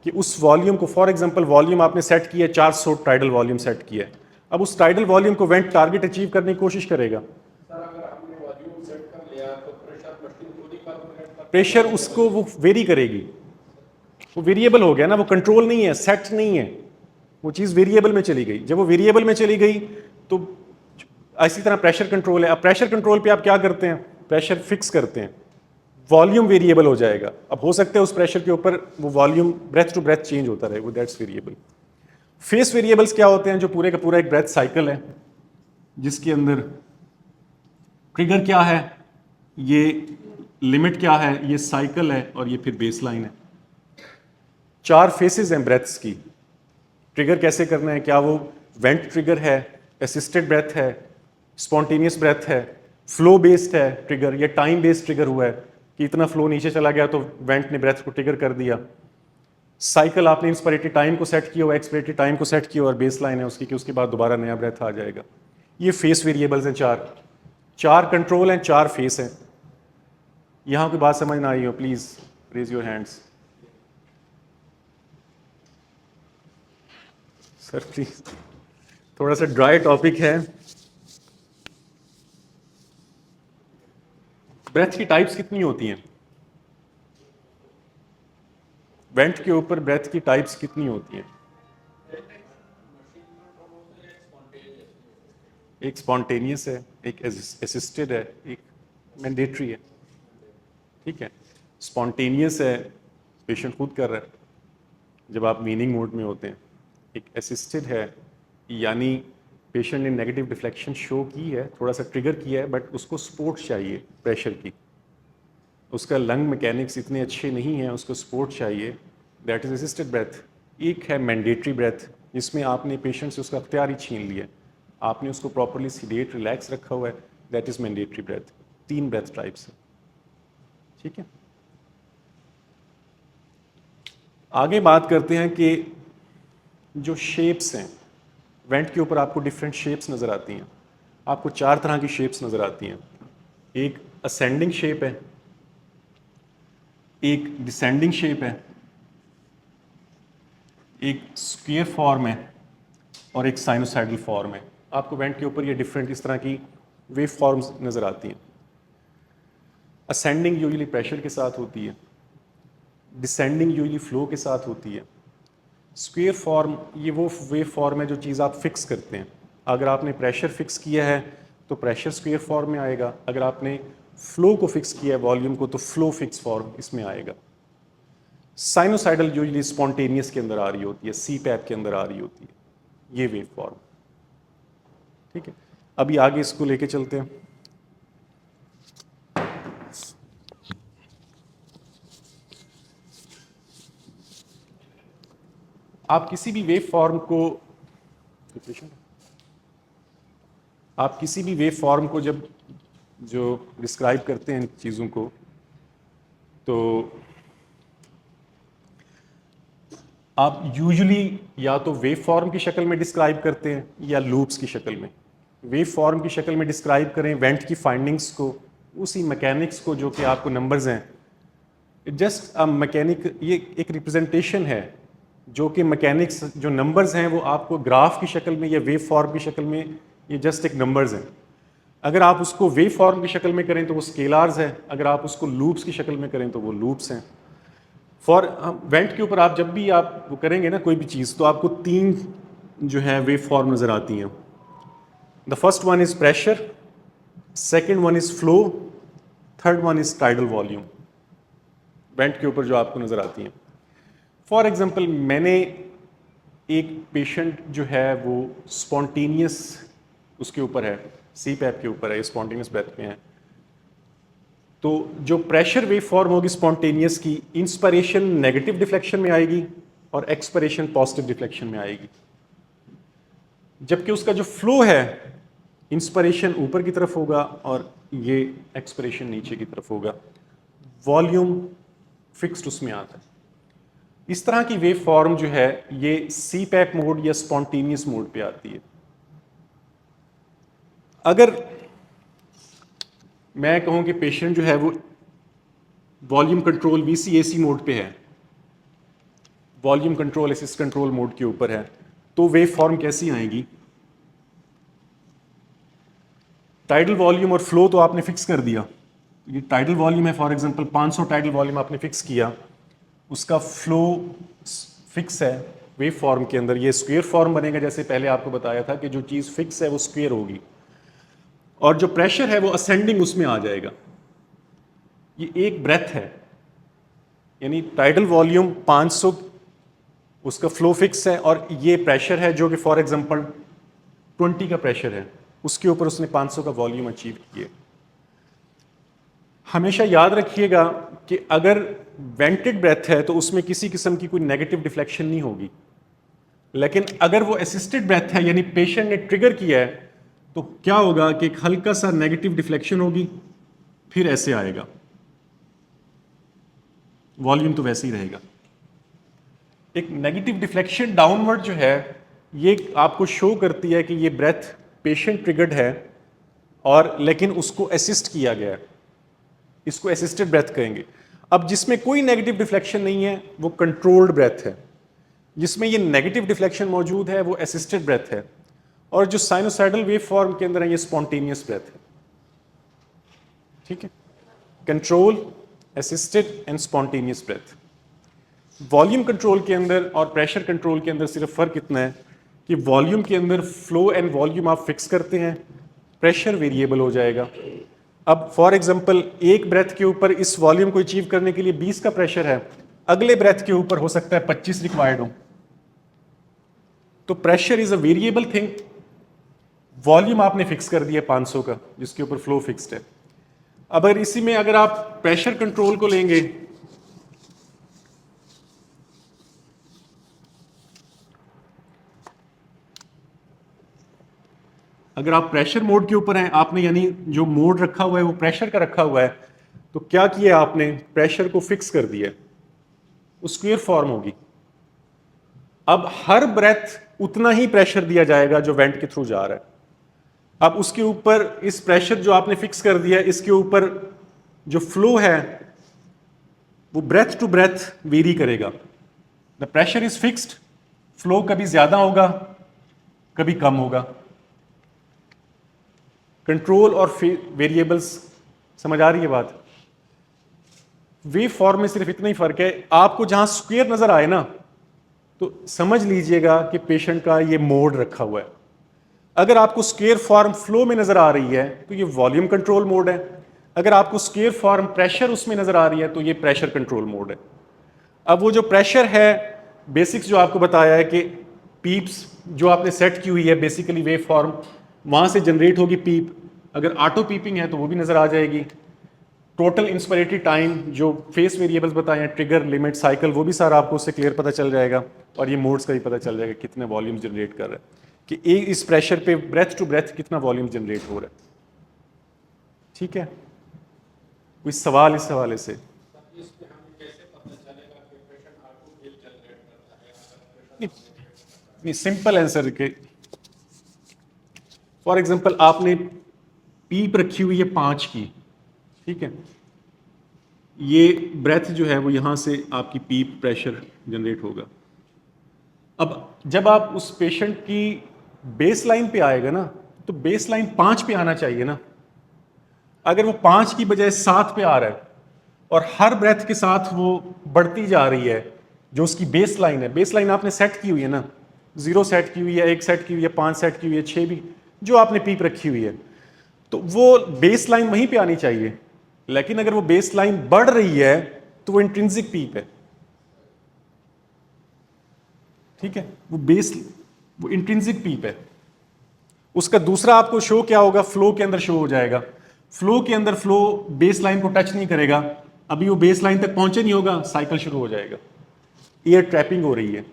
Speaker 1: कि उस वॉल्यूम को, फॉर एग्जांपल वॉल्यूम आपने सेट किया 400 टाइडल वॉल्यूम सेट किया है, अब उस टाइडल वॉल्यूम को वेंट टारगेट अचीव करने की कोशिश करेगा।
Speaker 2: सर अगर आपने वॉल्यूम सेट कर लिया तो प्रेशर मशीन खुद ही कैलकुलेट कर
Speaker 1: प्रेशर उसको वो वेरी करेगी, वो वेरिएबल हो गया ना, वो कंट्रोल नहीं है, सेट नहीं है, वो चीज़ वेरिएबल में चली गई। जब वो वेरिएबल में चली गई तो इसी तरह प्रेशर कंट्रोल है। अब प्रेशर कंट्रोल पे आप क्या करते हैं? प्रेशर फिक्स करते हैं, वॉल्यूम वेरिएबल हो जाएगा। अब हो सकता है उस प्रेशर के ऊपर वो volume breath to breath change होता रहे, वो दैट्स वेरिएबल। फेस वेरिएबल्स क्या होते हैं? जो पूरे का पूरा एक ब्रेथ साइकिल है, जिसके अंदर ट्रिगर क्या है, ये लिमिट क्या है, ये साइकिल है और ये फिर बेसलाइन है। 4 फेसेस हैं ब्रेथ्स की। ट्रिगर कैसे करना है? क्या वो वेंट ट्रिगर है, असिस्टेड ब्रेथ है, स्पॉन्टेनियस ब्रेथ है, फ्लो बेस्ड है ट्रिगर, या टाइम बेस्ड ट्रिगर हुआ है कि इतना फ्लो नीचे चला गया तो वेंट ने ब्रेथ को ट्रिगर कर दिया। साइकिल आपने इंस्पिरेटरी टाइम को सेट किया हुआ, एक्सपिरेटरी टाइम को सेट किया और बेस लाइन है उसकी कि उसके बाद दोबारा नया ब्रेथ आ जाएगा। ये फेस वेरिएबल्स हैं 4 कंट्रोल हैं, 4 फेस हैं। यहाँ कोई बात समझ ना आई हो, please raise your hands. Sir please, थोड़ा सा ड्राई टॉपिक है। ब्रेथ की टाइप्स कितनी होती हैं? वेंट के ऊपर ब्रेथ की टाइप्स कितनी होती हैं? एक स्पॉन्टेनियस है, एक असिस्टेड है, एक मैंडेटरी है। ठीक है, स्पॉन्टेनियस है, पेशेंट खुद कर रहा है जब आप वीनिंग मोड में होते हैं। एक असिस्टेड है, यानी पेशेंट ने नेगेटिव डिफ्लेक्शन शो की है, थोड़ा सा ट्रिगर किया है, बट उसको सपोर्ट चाहिए प्रेशर की, उसका लंग मैकेनिक्स इतने अच्छे नहीं हैं, उसको सपोर्ट चाहिए, दैट इज असिस्टेड ब्रेथ। एक है मैंडेटरी ब्रेथ, जिसमें आपने पेशेंट से उसका अख्तियार ही छीन लिया, आपने उसको प्रॉपरली सीडेट रिलैक्स रखा हुआ है, that is mandatory breath. 3 breath types है। ठीक है, आगे बात करते हैं कि जो शेप्स हैं वेंट के ऊपर, आपको डिफरेंट शेप्स नज़र आती हैं। आपको 4 तरह की शेप्स नज़र आती हैं। एक असेंडिंग शेप है, एक डिसेंडिंग शेप है, एक स्क्वायर फॉर्म है और एक साइनोसाइडल फॉर्म है। आपको वेंट के ऊपर ये डिफरेंट इस तरह की वेव फॉर्म्स नज़र आती हैं। असेंडिंग यूजुअली प्रेशर के साथ होती है, डिसेंडिंग यूजुअली फ्लो के साथ होती है। स्क्वायर फॉर्म ये वो वेव फॉर्म है जो चीज़ आप फिक्स करते हैं। अगर आपने प्रेशर फिक्स किया है तो प्रेशर स्क्वायर फॉर्म में आएगा, अगर आपने फ्लो को फिक्स किया है वॉल्यूम को, तो फ्लो फिक्स फॉर्म इसमें आएगा। साइनोसाइडल यूजुअली स्पॉन्टेनियस के अंदर आ रही होती है, CPAP के अंदर आ रही होती है, ये वेव फॉर्म। ठीक है, अभी आगे इसको लेके चलते हैं। आप किसी भी वेव फॉर्म को जब जो डिस्क्राइब करते हैं चीज़ों को, तो आप यूजुअली या तो वेव फॉर्म की शक्ल में डिस्क्राइब करते हैं या लूप्स की शक्ल में। वेव फॉर्म की शक्ल में डिस्क्राइब करें वेंट की फाइंडिंग्स को, उसी मैकेनिक्स को जो कि आपको नंबर्स हैं। जस्ट अ मैकेनिक, ये एक रिप्रेजेंटेशन है जो कि मैकेनिक्स, जो नंबर्स हैं वो आपको ग्राफ की शक्ल में या वेव फॉर्म की शक्ल में, ये जस्ट एक नंबर्स हैं। अगर आप उसको वेव फॉर्म की शक्ल में करें तो वो स्केलार्स है, अगर आप उसको लूप्स की शक्ल में करें तो वो लूप्स हैं। फॉर वेंट के ऊपर आप जब भी आप वो करेंगे ना कोई भी चीज़, तो आपको 3 जो है वेव फॉर्म नज़र आती हैं। The first one is pressure, second one is flow, third one is tidal volume. Went के ऊपर जो आपको नज़र आती हैं, फॉर एग्जांपल मैंने एक पेशेंट जो है वो स्पॉन्टेनियस उसके ऊपर है, CPAP के ऊपर है, स्पॉन्टेनियस ब्रेथ में है, तो जो प्रेशर वेव फॉर्म होगी स्पॉन्टेनियस की, इंस्पिरेशन नेगेटिव डिफ्लेक्शन में आएगी और एक्सपिरेशन पॉजिटिव डिफ्लेक्शन में आएगी। जबकि उसका जो फ्लो है, इंस्पिरेशन ऊपर की तरफ होगा और ये एक्सपिरेशन नीचे की तरफ होगा। वॉल्यूम फिक्स्ड उसमें आता है। इस तरह की वेव फॉर्म जो है ये सीपैक मोड या स्पॉन्टेनियस मोड पे आती है। अगर मैं कहूं कि पेशेंट जो है वो वॉल्यूम कंट्रोल VCAC मोड पे है, volume control assist control mode के ऊपर है, तो वेव फॉर्म कैसी आएगी? टाइडल वॉल्यूम और फ्लो तो आपने फिक्स कर दिया। ये टाइडल वॉल्यूम है, फॉर एग्जांपल 500 टाइडल वॉल्यूम आपने फिक्स किया, उसका फ्लो फिक्स है वेव फॉर्म के अंदर। ये स्क्वायर फॉर्म बनेगा, जैसे पहले आपको बताया था कि जो चीज़ फिक्स है वो स्क्वायर होगी, और जो प्रेशर है वो असेंडिंग उसमें आ जाएगा। ये एक ब्रेथ है, यानी टाइडल वॉल्यूम 500 उसका फ्लो फिक्स है, और ये प्रेशर है जो कि फॉर एग्जांपल 20 का प्रेशर है, उसके ऊपर उसने 500 का वॉल्यूम अचीव किया। हमेशा याद रखिएगा कि अगर वेंटेड ब्रेथ है तो उसमें किसी किस्म की कोई नेगेटिव डिफ्लेक्शन नहीं होगी, लेकिन अगर वो असिस्टेड ब्रेथ है यानी पेशेंट ने ट्रिगर किया है, तो क्या होगा कि एक हल्का सा नेगेटिव डिफ्लेक्शन होगी, फिर ऐसे आएगा, वॉल्यूम तो वैसे ही रहेगा। एक नेगेटिव डिफ्लेक्शन डाउनवर्ड जो है ये आपको शो करती है कि ये ब्रेथ पेशेंट ट्रिगर्ड है, और लेकिन उसको असिस्ट किया गया है, इसको असिस्टेड ब्रेथ कहेंगे। अब जिसमें कोई नेगेटिव डिफ्लेक्शन नहीं है वो कंट्रोल्ड ब्रेथ है, जिसमें ये नेगेटिव डिफ्लेक्शन मौजूद है वो असिस्टेड ब्रेथ है, और जो साइनोसाइडल वेव फॉर्म के अंदर है ये स्पॉन्टेनियस ब्रेथ है। ठीक है, control, assisted and spontaneous breath. Volume control के अंदर और प्रेशर कंट्रोल के अंदर सिर्फ फर्क इतना है कि वॉल्यूम के अंदर फ्लो एंड वॉल्यूम आप फिक्स करते हैं, प्रेशर वेरिएबल हो जाएगा। अब फॉर एग्जांपल एक ब्रेथ के ऊपर इस वॉल्यूम को अचीव करने के लिए 20 का प्रेशर है, अगले ब्रेथ के ऊपर हो सकता है 25 रिक्वायर्ड हो। तो pressure is a variable thing, volume आपने फिक्स कर दिया 500 का जिसके ऊपर फ्लो फिक्स्ड है। अब अगर इसी में अगर आप प्रेशर कंट्रोल को लेंगे, अगर आप प्रेशर मोड के ऊपर हैं, आपने यानी जो मोड रखा हुआ है वो प्रेशर का रखा हुआ है, तो क्या किया आपने, प्रेशर को फिक्स कर दिया, वो स्क्वायर फॉर्म होगी। अब हर ब्रेथ उतना ही प्रेशर दिया जाएगा जो वेंट के थ्रू जा रहा है। अब उसके ऊपर इस प्रेशर जो आपने फिक्स कर दिया, इसके ऊपर जो फ्लो है वो ब्रेथ टू ब्रेथ वेरी करेगा। The pressure is fixed, flow कभी ज्यादा होगा कभी कम होगा। कंट्रोल और वेरिएबल्स समझ आ रही है बात? वेव फॉर्म में सिर्फ इतना ही फर्क है, आपको जहां स्क्वायर नजर आए ना तो समझ लीजिएगा कि पेशेंट का ये मोड रखा हुआ है। अगर आपको स्क्वायर फॉर्म फ्लो में नजर आ रही है तो ये वॉल्यूम कंट्रोल मोड है, अगर आपको स्क्वायर फॉर्म प्रेशर उसमें नजर आ रही है तो ये प्रेशर कंट्रोल मोड है। अब वो जो प्रेशर है, बेसिक्स जो आपको बताया है कि पीप्स जो आपने सेट की हुई है, बेसिकली वेव फॉर्म वहां से जनरेट होगी पीप, अगर ऑटो पीपिंग है तो वो भी नजर आ जाएगी। टोटल इंस्पिरेटरी टाइम जो फेस वेरिएबल्स बताए हैं, ट्रिगर, लिमिट, साइकिल, वो भी सारा आपको उससे क्लियर पता चल जाएगा, और ये मोड्स का भी पता चल जाएगा कितने वॉल्यूम जनरेट कर रहा है, कि एक इस प्रेशर पे ब्रेथ टू ब्रेथ कितना वॉल्यूम जनरेट हो रहा है। ठीक है, कोई सवाल इस हवाले से?
Speaker 2: इसमें हमें कैसे पता चलेगा कि पेशेंट आपको बिल जनरेट करता है, अगर प्रेशर
Speaker 1: नहीं, सिंपल आंसर के फॉर एग्जांपल आपने पीप रखी हुई है 5 की, ठीक है, ये ब्रेथ जो है वो यहां से आपकी पीप प्रेशर जनरेट होगा। अब जब आप उस पेशेंट की बेस लाइन पे आएगा ना, तो बेस लाइन 5 पे आना चाहिए ना। अगर वो 5 की बजाय 7 पे आ रहा है और हर ब्रेथ के साथ वो बढ़ती जा रही है, जो उसकी बेस लाइन है, बेस लाइन आपने सेट की हुई है ना, 0 सेट की हुई है, 1 सेट की हुई है, 5 सेट की हुई है, 6 भी जो आपने पीप रखी हुई है, तो वो बेस लाइन वहीं पे आनी चाहिए। लेकिन अगर वो बेस लाइन बढ़ रही है तो वो इंट्रिंसिक पीप है। ठीक है, वो इंट्रिंसिक पीप है। उसका दूसरा आपको शो क्या होगा, फ्लो के अंदर शो हो जाएगा। फ्लो के अंदर फ्लो बेस लाइन को टच नहीं करेगा, अभी वो बेस लाइन तक पहुंचे नहीं होगा, साइकिल शुरू हो जाएगा। एयर ट्रैपिंग हो रही है,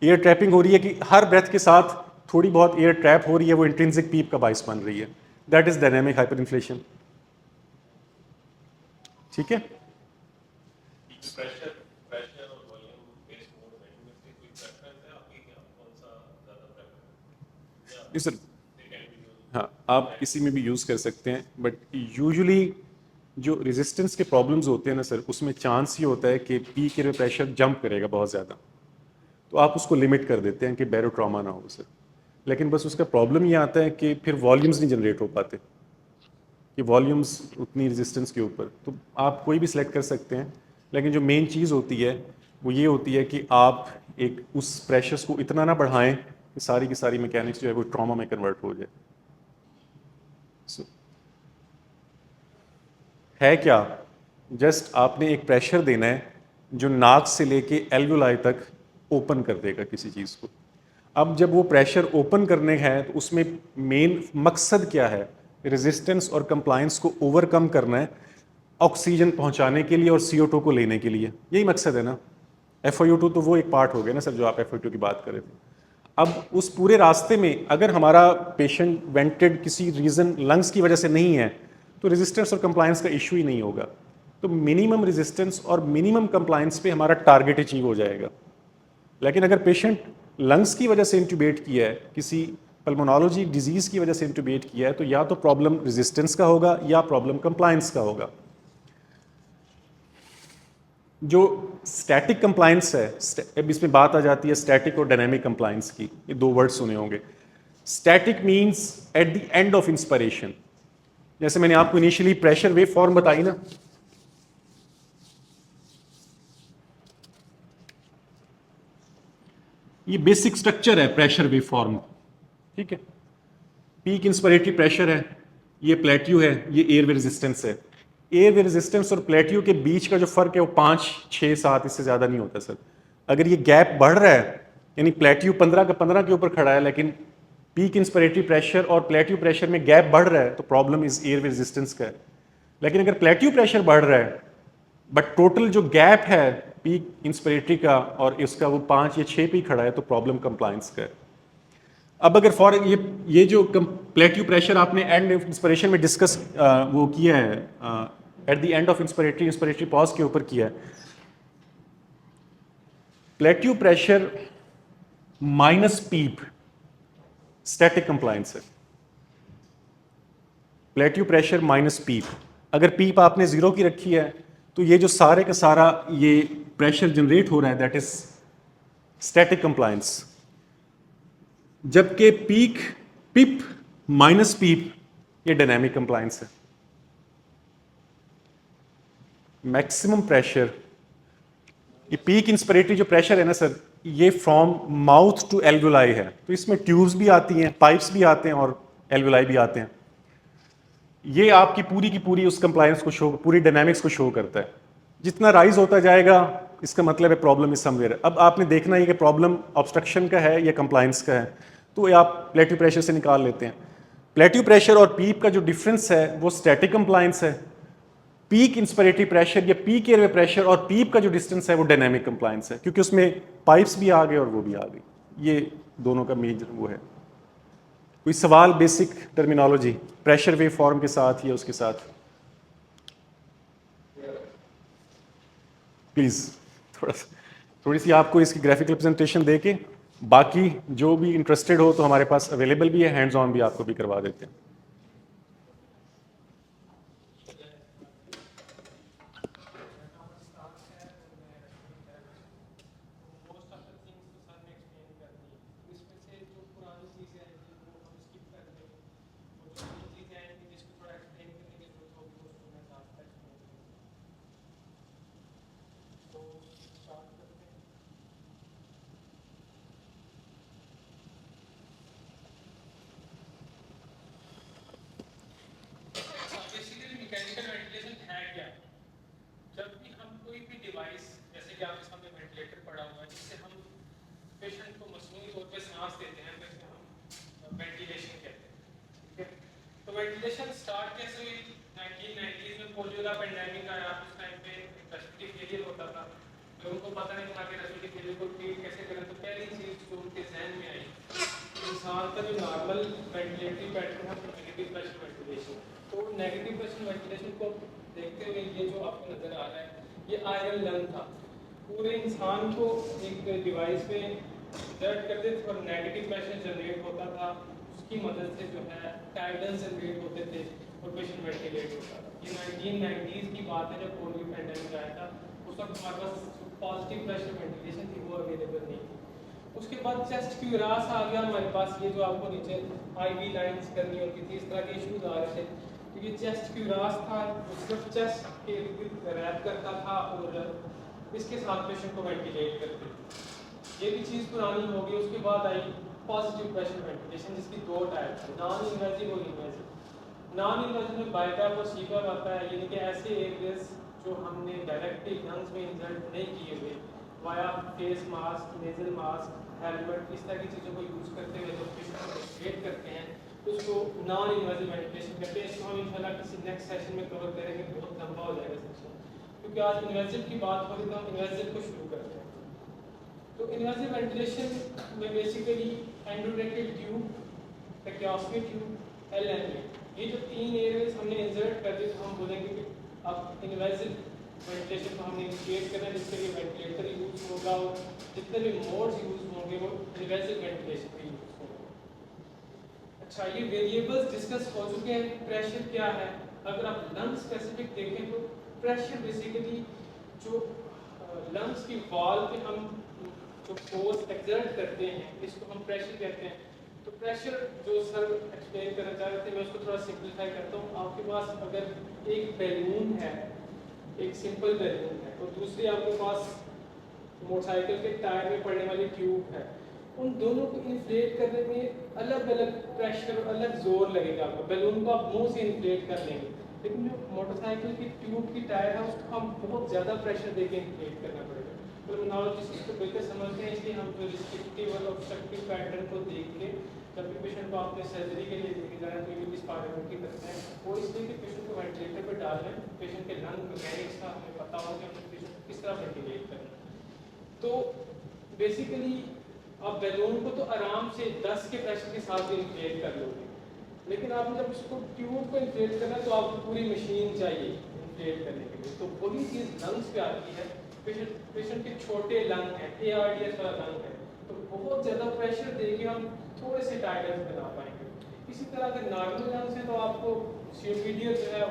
Speaker 1: एयर ट्रैपिंग हो रही है कि हर ब्रेथ के साथ थोड़ी बहुत एयर ट्रैप हो रही है, वो इंट्रिंसिक पीप का बाइस बन रही है। That is dynamic hyper inflation. ठीक है।
Speaker 2: प्रेशर प्रेशर और वॉल्यूम बेस्ड मोड में इनमें से कोई प्रेफरेंस है आपकी, क्या कौन सा ज़्यादा प्रेफर या
Speaker 1: जी sir,
Speaker 2: they can be used?
Speaker 1: हाँ आप किसी में भी यूज़ कर सकते हैं, बट यूजुअली जो रेजिस्टेंस के प्रॉब्लम्स होते हैं ना सर, उसमें चांस ये होता है कि पीक एयर प्रेशर जंप करेगा बहुत ज़्यादा, तो आप उसको लिमिट कर देते हैं कि बैरोट्रॉमा ना हो सर। लेकिन बस उसका प्रॉब्लम ये आता है कि फिर वॉल्यूम्स नहीं जनरेट हो पाते, कि वॉल्यूम्स उतनी रेजिस्टेंस के ऊपर, तो आप कोई भी सिलेक्ट कर सकते हैं। लेकिन जो मेन चीज़ होती है वो ये होती है कि आप एक उस प्रेशर्स को इतना ना बढ़ाएं कि सारी की सारी मैकेनिक्स जो है वो ट्रॉमा में कन्वर्ट हो जाए। So, है क्या, जस्ट आपने एक प्रेशर देना है जो नाक से लेके एल्वुलाई तक ओपन कर देगा किसी चीज़ को। अब जब वो प्रेशर ओपन करने है तो उसमें मेन मकसद क्या है, रेजिस्टेंस और कंप्लायंस को ओवरकम करना है, ऑक्सीजन पहुंचाने के लिए और CO2 को लेने के लिए, यही मकसद है ना। FiO2 तो वो एक पार्ट हो गया ना सर, जो आप FiO2 की बात कर रहे थे। अब उस पूरे रास्ते में अगर हमारा पेशेंट वेंटेड किसी रीज़न लंग्स की वजह से नहीं है, तो रेजिस्टेंस और कंप्लायंस का इशू ही नहीं होगा। तो मिनिमम रेजिस्टेंस और मिनिमम कंप्लायंस पे हमारा टारगेट अचीव हो जाएगा। लेकिन अगर पेशेंट लंग्स की वजह से इंट्यूबेट किया है, किसी पल्मोनोलॉजी डिजीज़ की वजह से इंट्यूबेट किया है, तो या तो प्रॉब्लम रेजिस्टेंस का होगा या प्रॉब्लम कंप्लायंस का होगा। जो स्टैटिक कंप्लायंस है, अब इसमें बात आ जाती है स्टैटिक और डायनेमिक कंप्लायंस की, ये दो वर्ड सुने होंगे। Static means at the end of inspiration, जैसे मैंने आपको इनिशियली प्रेशर वेव फॉर्म बताई ना, ये बेसिक स्ट्रक्चर है प्रेशर वेव फॉर्म, ठीक है। पीक इंस्पिरेटरी प्रेशर है, ये प्लेट्यू है, ये एयरवे रेजिस्टेंस है। एयरवे रेजिस्टेंस और प्लेट्यू के बीच का जो फर्क है वो 5, 6, 7, इससे ज़्यादा नहीं होता सर। अगर ये गैप बढ़ रहा है, यानी प्लेट्यू 15 का 15 के ऊपर खड़ा है, लेकिन पीक इंस्पिरेटरी प्रेशर और प्लेट्यू प्रेशर में गैप बढ़ रहा है, तो प्रॉब्लम इस एयरवे रेजिस्टेंस का है। लेकिन अगर प्लेट्यू प्रेशर बढ़ रहा है बट टोटल जो गैप है पीक इंस्पिरेटरी का और इसका वो 5 या 6 पे खड़ा है, तो प्रॉब्लम कंप्लायंस का है। अब अगर फॉर ये जो प्लेट्यू प्रेशर आपने एंड इंस्पिरेशन में डिस्कस वो किया है, at the end of inspiratory pause के ऊपर किया है, प्लेट्यू प्रेशर माइनस पीप स्टैटिक कंप्लायंस है। प्लेट्यू प्रेशर माइनस पीप, अगर पीप आपने जीरो की रखी है तो ये जो सारे का सारा ये प्रेशर जनरेट हो रहा है दैट इज स्टैटिक कंप्लायंस। जबकि पीक पिप माइनस पीप ये डायनेमिक कंप्लायंस है। मैक्सिमम प्रेशर, ये पीक इंस्पिरेटरी जो प्रेशर है ना सर, ये फ्रॉम माउथ टू एल्वुलाई है, तो इसमें ट्यूब्स भी आती हैं, पाइप्स भी आते हैं और एल्वुलाई भी आते हैं। ये आपकी पूरी की पूरी उस कंप्लायंस को शो, पूरी डायनामिक्स को शो करता है। जितना राइज होता जाएगा इसका मतलब है प्रॉब्लम इज समवेयर। अब आपने देखना है कि प्रॉब्लम ऑब्स्ट्रक्शन का है या कंप्लायंस का है, तो आप प्लेट्यू प्रेशर से निकाल लेते हैं। प्लेट्यू प्रेशर और पीप का जो डिफरेंस है वो स्टैटिक कंप्लायंस है। पीक इंस्पिरेटरी प्रेशर या पीक एयरवे प्रेशर और पीप का जो डिस्टेंस है वो डायनेमिक कंप्लायंस है, क्योंकि उसमें पाइप्स भी आ गए और वो भी आ गई। ये दोनों का मेजर वो है। कोई सवाल basic terminology pressure wave form के साथ या उसके साथ प्लीज़ थोड़ी सी आपको इसकी ग्राफिकल रिप्रेजेंटेशन दे के, बाकी जो भी इंटरेस्टेड हो तो हमारे पास अवेलेबल भी है, हैंड्स ऑन भी आपको भी करवा देते हैं।
Speaker 2: मोस्ट ऑफ द थिंग्स तो सर ने एक्सप्लेन कर दी, इसमें से जो पुरानी चीज़ें आएंगी वो हम स्किप कर देंगे, और जो नई चीज़ें आएंगी जिसको थोड़ा एक्सप्लेन करने की जरूरत होगी उसको मैं साथ में एक्सप्लेन करूँगा। तो स्टार्ट करते हैं। बेसिकली मैकेनिकल वेंटिलेशन है क्या? जब भी हम कोई भी डिवाइस, जैसे कि आपके सामने वेंटिलेटर पड़ा हुआ है जिससे हम पेशेंट को मसनूई तौर पे सांस देते हैं, तो इसमें हम वेंटिलेशन कहते हैं, ठीक है। तो वेंटिलेशन स्टार्ट कैसे हुई? 1990s में पोलियो का पेंडेमिक आया, उस टाइम पे रेस्पिरेटरी फेलियर होता था, लोगों को पता नहीं था कि रेस्पिरेटरी फेलियर को ट्रीट कैसे करें। तो पहली चीज़ जो उनके जहन में आई इंसान का जो नॉर्मल वेंटिलेटरी पैटर्न है वो नेगेटिव प्रेशर वेंटिलेशन। तो नेगेटिव प्रेशर वेंटिलेशन को देखते हुए ये जो आपको नज़र आ रहा है ये आयरन लंग था। पूरे इंसान को एक डिवाइस में इंसर्ट करते थे और नेगेटिव प्रेशर जनरेट होता था, उसकी मदद से जो है टाइडल जनरेट होते थे और पेशेंट वेंटिलेट होता था। ये 1990s की बात है जब पोलियो पेंडेमिक आया था। उस वक्त हमारे पास पॉजिटिव प्रेशर वेंटिलेशन थी वो अवेलेबल नहीं थी। उसके बाद चेस्ट क्यूरास आ गया हमारे पास, ये जो आपको नीचे आईवी लाइंस करनी होती थी, इस तरह के इश्यूज आ रहे थे। तो ये चेस्ट क्यूरास था, वो सिर्फ चेस्ट के रैप करता था और इसके साथ पेशेंट को वेंटिलेट करते थे। ये भी चीज़ पुरानी हो गई। उसके बाद आई पॉजिटिव प्रेशर वेंटिलेशन जिसकी दो टाइप है, नॉन इन्वेजिव और इन्वेजिव। नॉन इन्वेजिव में बाइपैप और सीपैप आता है, यानी कि ऐसे एरियाज जो हमने डायरेक्टली लंग्स में इंसर्ट नहीं किए हुए, via face mask, nasal mask, helmet, इस तरह की चीज़ों को यूज़ करते हुए जो पेशेंट को वेंटिलेट करते हैं उसको नॉन इन्वेजिव वेंटिलेशन कहते हैं। इसको हम इंशाल्लाह किसी नेक्स्ट सेशन में कवर करेंगे, बहुत लंबा हो जाएगा सेशन, क्योंकि आज इन्वेजिव की बात हो रही तो हम इन्वेजिव को शुरू करते हैं। तो इन्वेजिव वेंटिलेशन में basically endotracheal tube, tracheostomy tube, LNA, ये जो तीन एरियाज हमने इंसर्ट कर दिए तो हम बोलेंगे कि अब इन्वेजिव वेंटिलेशन को हमने इनिशिएट करना है, जिसके लिए वेंटिलेटर यूज होगा और जितने भी मोड्स यूज होंगे वो इन्वेजिव वेंटिलेशन पे यूज होंगे। अच्छा, ये वेरिएबल्स डिस्कस हो चुके हैं। प्रेशर क्या है? अगर आप लंग स्पेसिफिक देखें तो प्रेशर बेसिकली जो लंग्स की वॉल पे हम जो फोर्स एक्सर्ट करते हैं इसको हम प्रेशर कहते हैं। तो प्रेशर जो सर एक्सप्लेन करना चाह रहे थे मैं उसको थोड़ा सिंप्लीफाई करता हूँ। आपके पास अगर एक बैलून है, एक सिंपल बैलून है, और दूसरी आपके पास मोटरसाइकिल के टायर में पड़ने वाली ट्यूब है, उन दोनों को इन्फ्लेट करने में अलग अलग प्रेशर, अलग जोर लगेगा आपको। बैलून को आप मुंह से इन्फ्लेट कर लेंगे, लेकिन जो मोटरसाइकिल की ट्यूब की टायर है उसको हम बहुत ज़्यादा प्रेशर देके इन्फ्लेट करना पड़ेगा। टर्मिनोलॉजी इसको बेहतर समझते हैं, इसलिए हम जो रिस्ट्रिक्टिव और ऑब्स्ट्रक्टिव पैटर्न को देख के जब भी पेशेंट को आपने सर्जरी के लिए लेके जाना है तो इस पार्ट करते हैं वो इसलिए कि पेशेंट को वेंटिलेटर पर डाल रहे हैं, पेशेंट के लंग मैकेनिक्स का हमें पता हो कि हमने पेशेंट को किस तरह वेंटिलेट करना है। तो बेसिकली आप बैलून को तो आराम से 10 के प्रेशर के साथ इन्फ्लेट कर लोगे, लेकिन आपने जब उसको ट्यूब को इन्फ्लेट करना है तो आपको पूरी मशीन चाहिए इन्फ्लेट करने के लिए। तो वही चीज़ लंग्स पे आती है। पेशेंट के छोटे लंग हैं, ARDS वाला लंग है, तो बहुत ज़्यादा प्रेशर देके हम थोड़े से टाइटल्स बना पाएंगे। इसी तरह अगर नॉर्मल लंग्स है तो आपको COPD जो है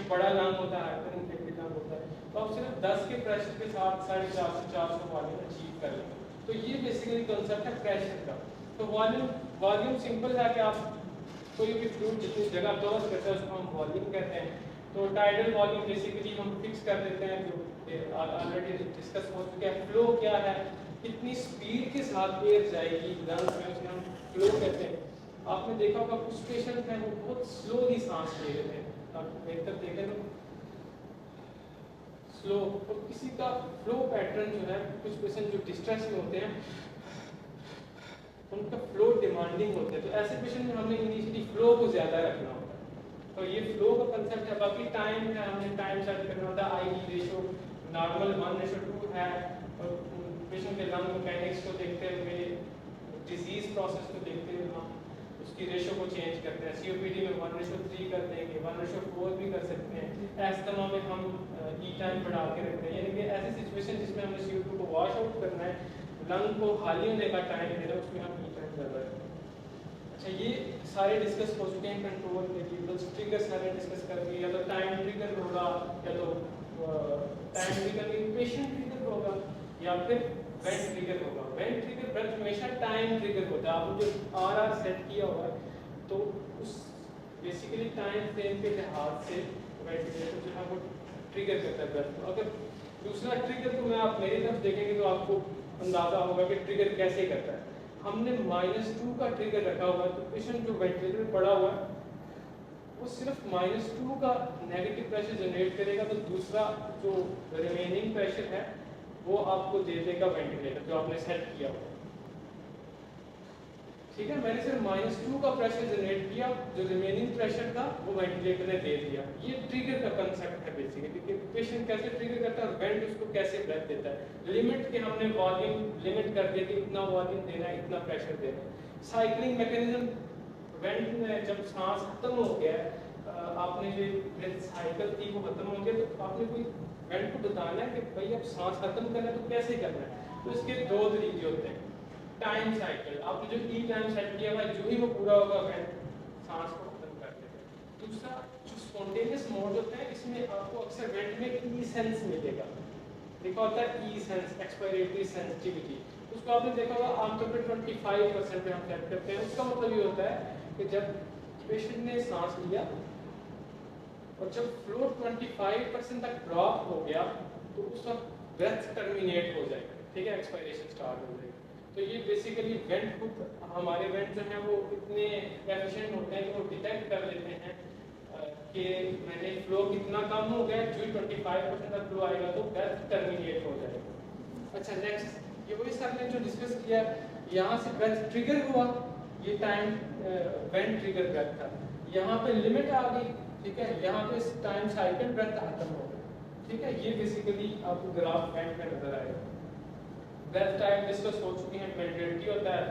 Speaker 2: बड़ा लंग होता है, हाइपरइन्फ्लेटेड लंग होता है, तो आप सिर्फ 10 के प्रेशर के साथ 450-400 वॉल्यूम अचीव कर लेंगे। तो ये बेसिकली कंसेप्ट है प्रेशर का। तो वॉल्यूम सिंपल है कि आप कोई भी फ्लूइड जितनी जगह कवर करता है उसको हम वॉल्यूम कहते हैं। तो टाइडल वॉल्यूम बेसिकली हम फिक्स कर देते हैं, जो ऑलरेडी डिस्कस हो चुका है। फ्लो क्या है, कितनी स्पीड के साथ एयर जाएगी लंग्स में, उसमें हम फ्लो कहते हैं। आपने देखा होगा कुछ पेशेंट हैं वो बहुत स्लोली सांस ले रहे हैं, आप बेहतर देखें तो स्लो, और किसी का फ्लो पैटर्न जो है, कुछ पेशेंट जो डिस्ट्रेस में होते हैं उनका फ्लो डिमांडिंग होता है, तो ऐसे पेशेंट में हमने इनिशियली फ्लो को ज़्यादा रखना होता है। तो ये फ्लो का कंसेप्ट है। बाकी टाइम है, हमने टाइम सेट करना होता है। आई रेशो नॉर्मल 1:2 है, और पेशेंट के लंग मैकेनिक्स को देखते हुए, डिजीज प्रोसेस को देखते हुए हम उसकी रेशो को चेंज करते हैं। COPD में 1:3 कर देंगे, 1:4 भी कर सकते हैं। एस्थमा में हम ई टाइम बढ़ा के रखते हैं, यानी कि ऐसी सिचुएशन जिसमें हमने CO2 को वॉश आउट करना है, लंग को खाली होने का टाइम देना है, उसमें हम ई टाइम ज़्यादा रखते हैं। अच्छा, ये सारे डिस्कस हो चुके हैं। कंट्रोल वेरिएबल्स, ट्रिगर सारे डिस्कस कर दिए। या तो टाइम ट्रिगर होगा, या तो टाइम ट्रिगर पेशेंट ट्रिगर होगा, या फिर वेंट ट्रिगर होगा। वेंट ट्रिगर ब्रेथ हमेशा टाइम ट्रिगर होता है। आपने जो RR सेट किया हुआ है तो उस बेसिकली टाइम फ्रेम के लिहाज से वेंटिलेटर जो है वो ट्रिगर करता है ब्रेथ को। अगर दूसरा ट्रिगर को मैं आप मेरी तरफ देखेंगे तो आपको अंदाजा होगा कि ट्रिगर कैसे करता है। हमने -2 का ट्रिगर रखा हुआ है, तो पेशेंट जो वेंटिलेटर में पड़ा हुआ है वो सिर्फ -2 का नेगेटिव प्रेशर जनरेट करेगा, तो दूसरा जो रिमेनिंग प्रेशर है वो आपको दे देगा वेंटिलेटर जो आपने सेट किया हुआ। ठीक है, मैंने सिर्फ -2 का प्रेशर जनरेट किया, जो रिमेनिंग प्रेशर था वो वेंटिलेटर ने दे दिया। ये ट्रिगर का कंसेप्ट है बेसिकली कि पेशेंट कैसे ट्रिगर करता है और वेंट उसको कैसे ब्रेथ देता है। लिमिट के हमने वॉल्यूम लिमिट कर दिया कि इतना वॉल्यूम देना है, इतना प्रेशर देना है। साइक्लिंग मैकेनिज्म वेंट में जब सांस खत्म हो गया आपने जो ब्रेथ साइकिल थी वो खत्म हो गया, तो आपने कोई वेंट को बताना है कि भाई अब सांस खत्म करना है तो कैसे करना है। तो इसके दो तरीके होते हैं। टाइम साइकिल, आपने जो ई टाइम सेट किया हुआ है, जो ही वो पूरा होगा वेंट सांस को खत्म कर देगा। दूसरा जो स्पॉन्टेनियस मोड होता है, इसमें आपको अक्सर वेंट में ई सेंस मिलेगा, देखा होता है ई सेंस, एक्सपायरेटरी सेंसिटिविटी। उसको आपने देखा होगा आमतौर पर 25% पे हम सेट करते हैं। उसका मतलब ये होता है कि जब पेशेंट ने सांस लिया और जब फ्लो 25% तक ड्रॉप हो गया तो उस वक्त ब्रेथ टर्मिनेट हो जाएगा, ठीक है, एक्सपायरेशन स्टार्ट हो जाएगा। तो ये बेसिकली वेंट खुद, हमारे वेंट जो है वो इतने एफिशिएंट होते हैं कि वो डिटेक्ट कर लेते हैं कि मैंने फ्लो कितना कम हो गया, जो 25% तक फ्लो आएगा तो ब्रेथ टर्मिनेट हो जाएगा। अच्छा, नेक्स्ट ये वही सर ने जो डिस्कस किया, यहाँ से ब्रेथ ट्रिगर हुआ, ये टाइम वेंट ट्रिगर ब्रेथ था, यहाँ पे लिमिट आ गई, ठीक है, यहाँ पे टाइम साइकिल ब्रेथ खत्म हो गया, ठीक है। ये बेसिकली आपको ग्राफ वेंट में नजर आएगा। ब्रेथ टाइम डिस्कस हो चुकी है। वेंटिलिटी होता है,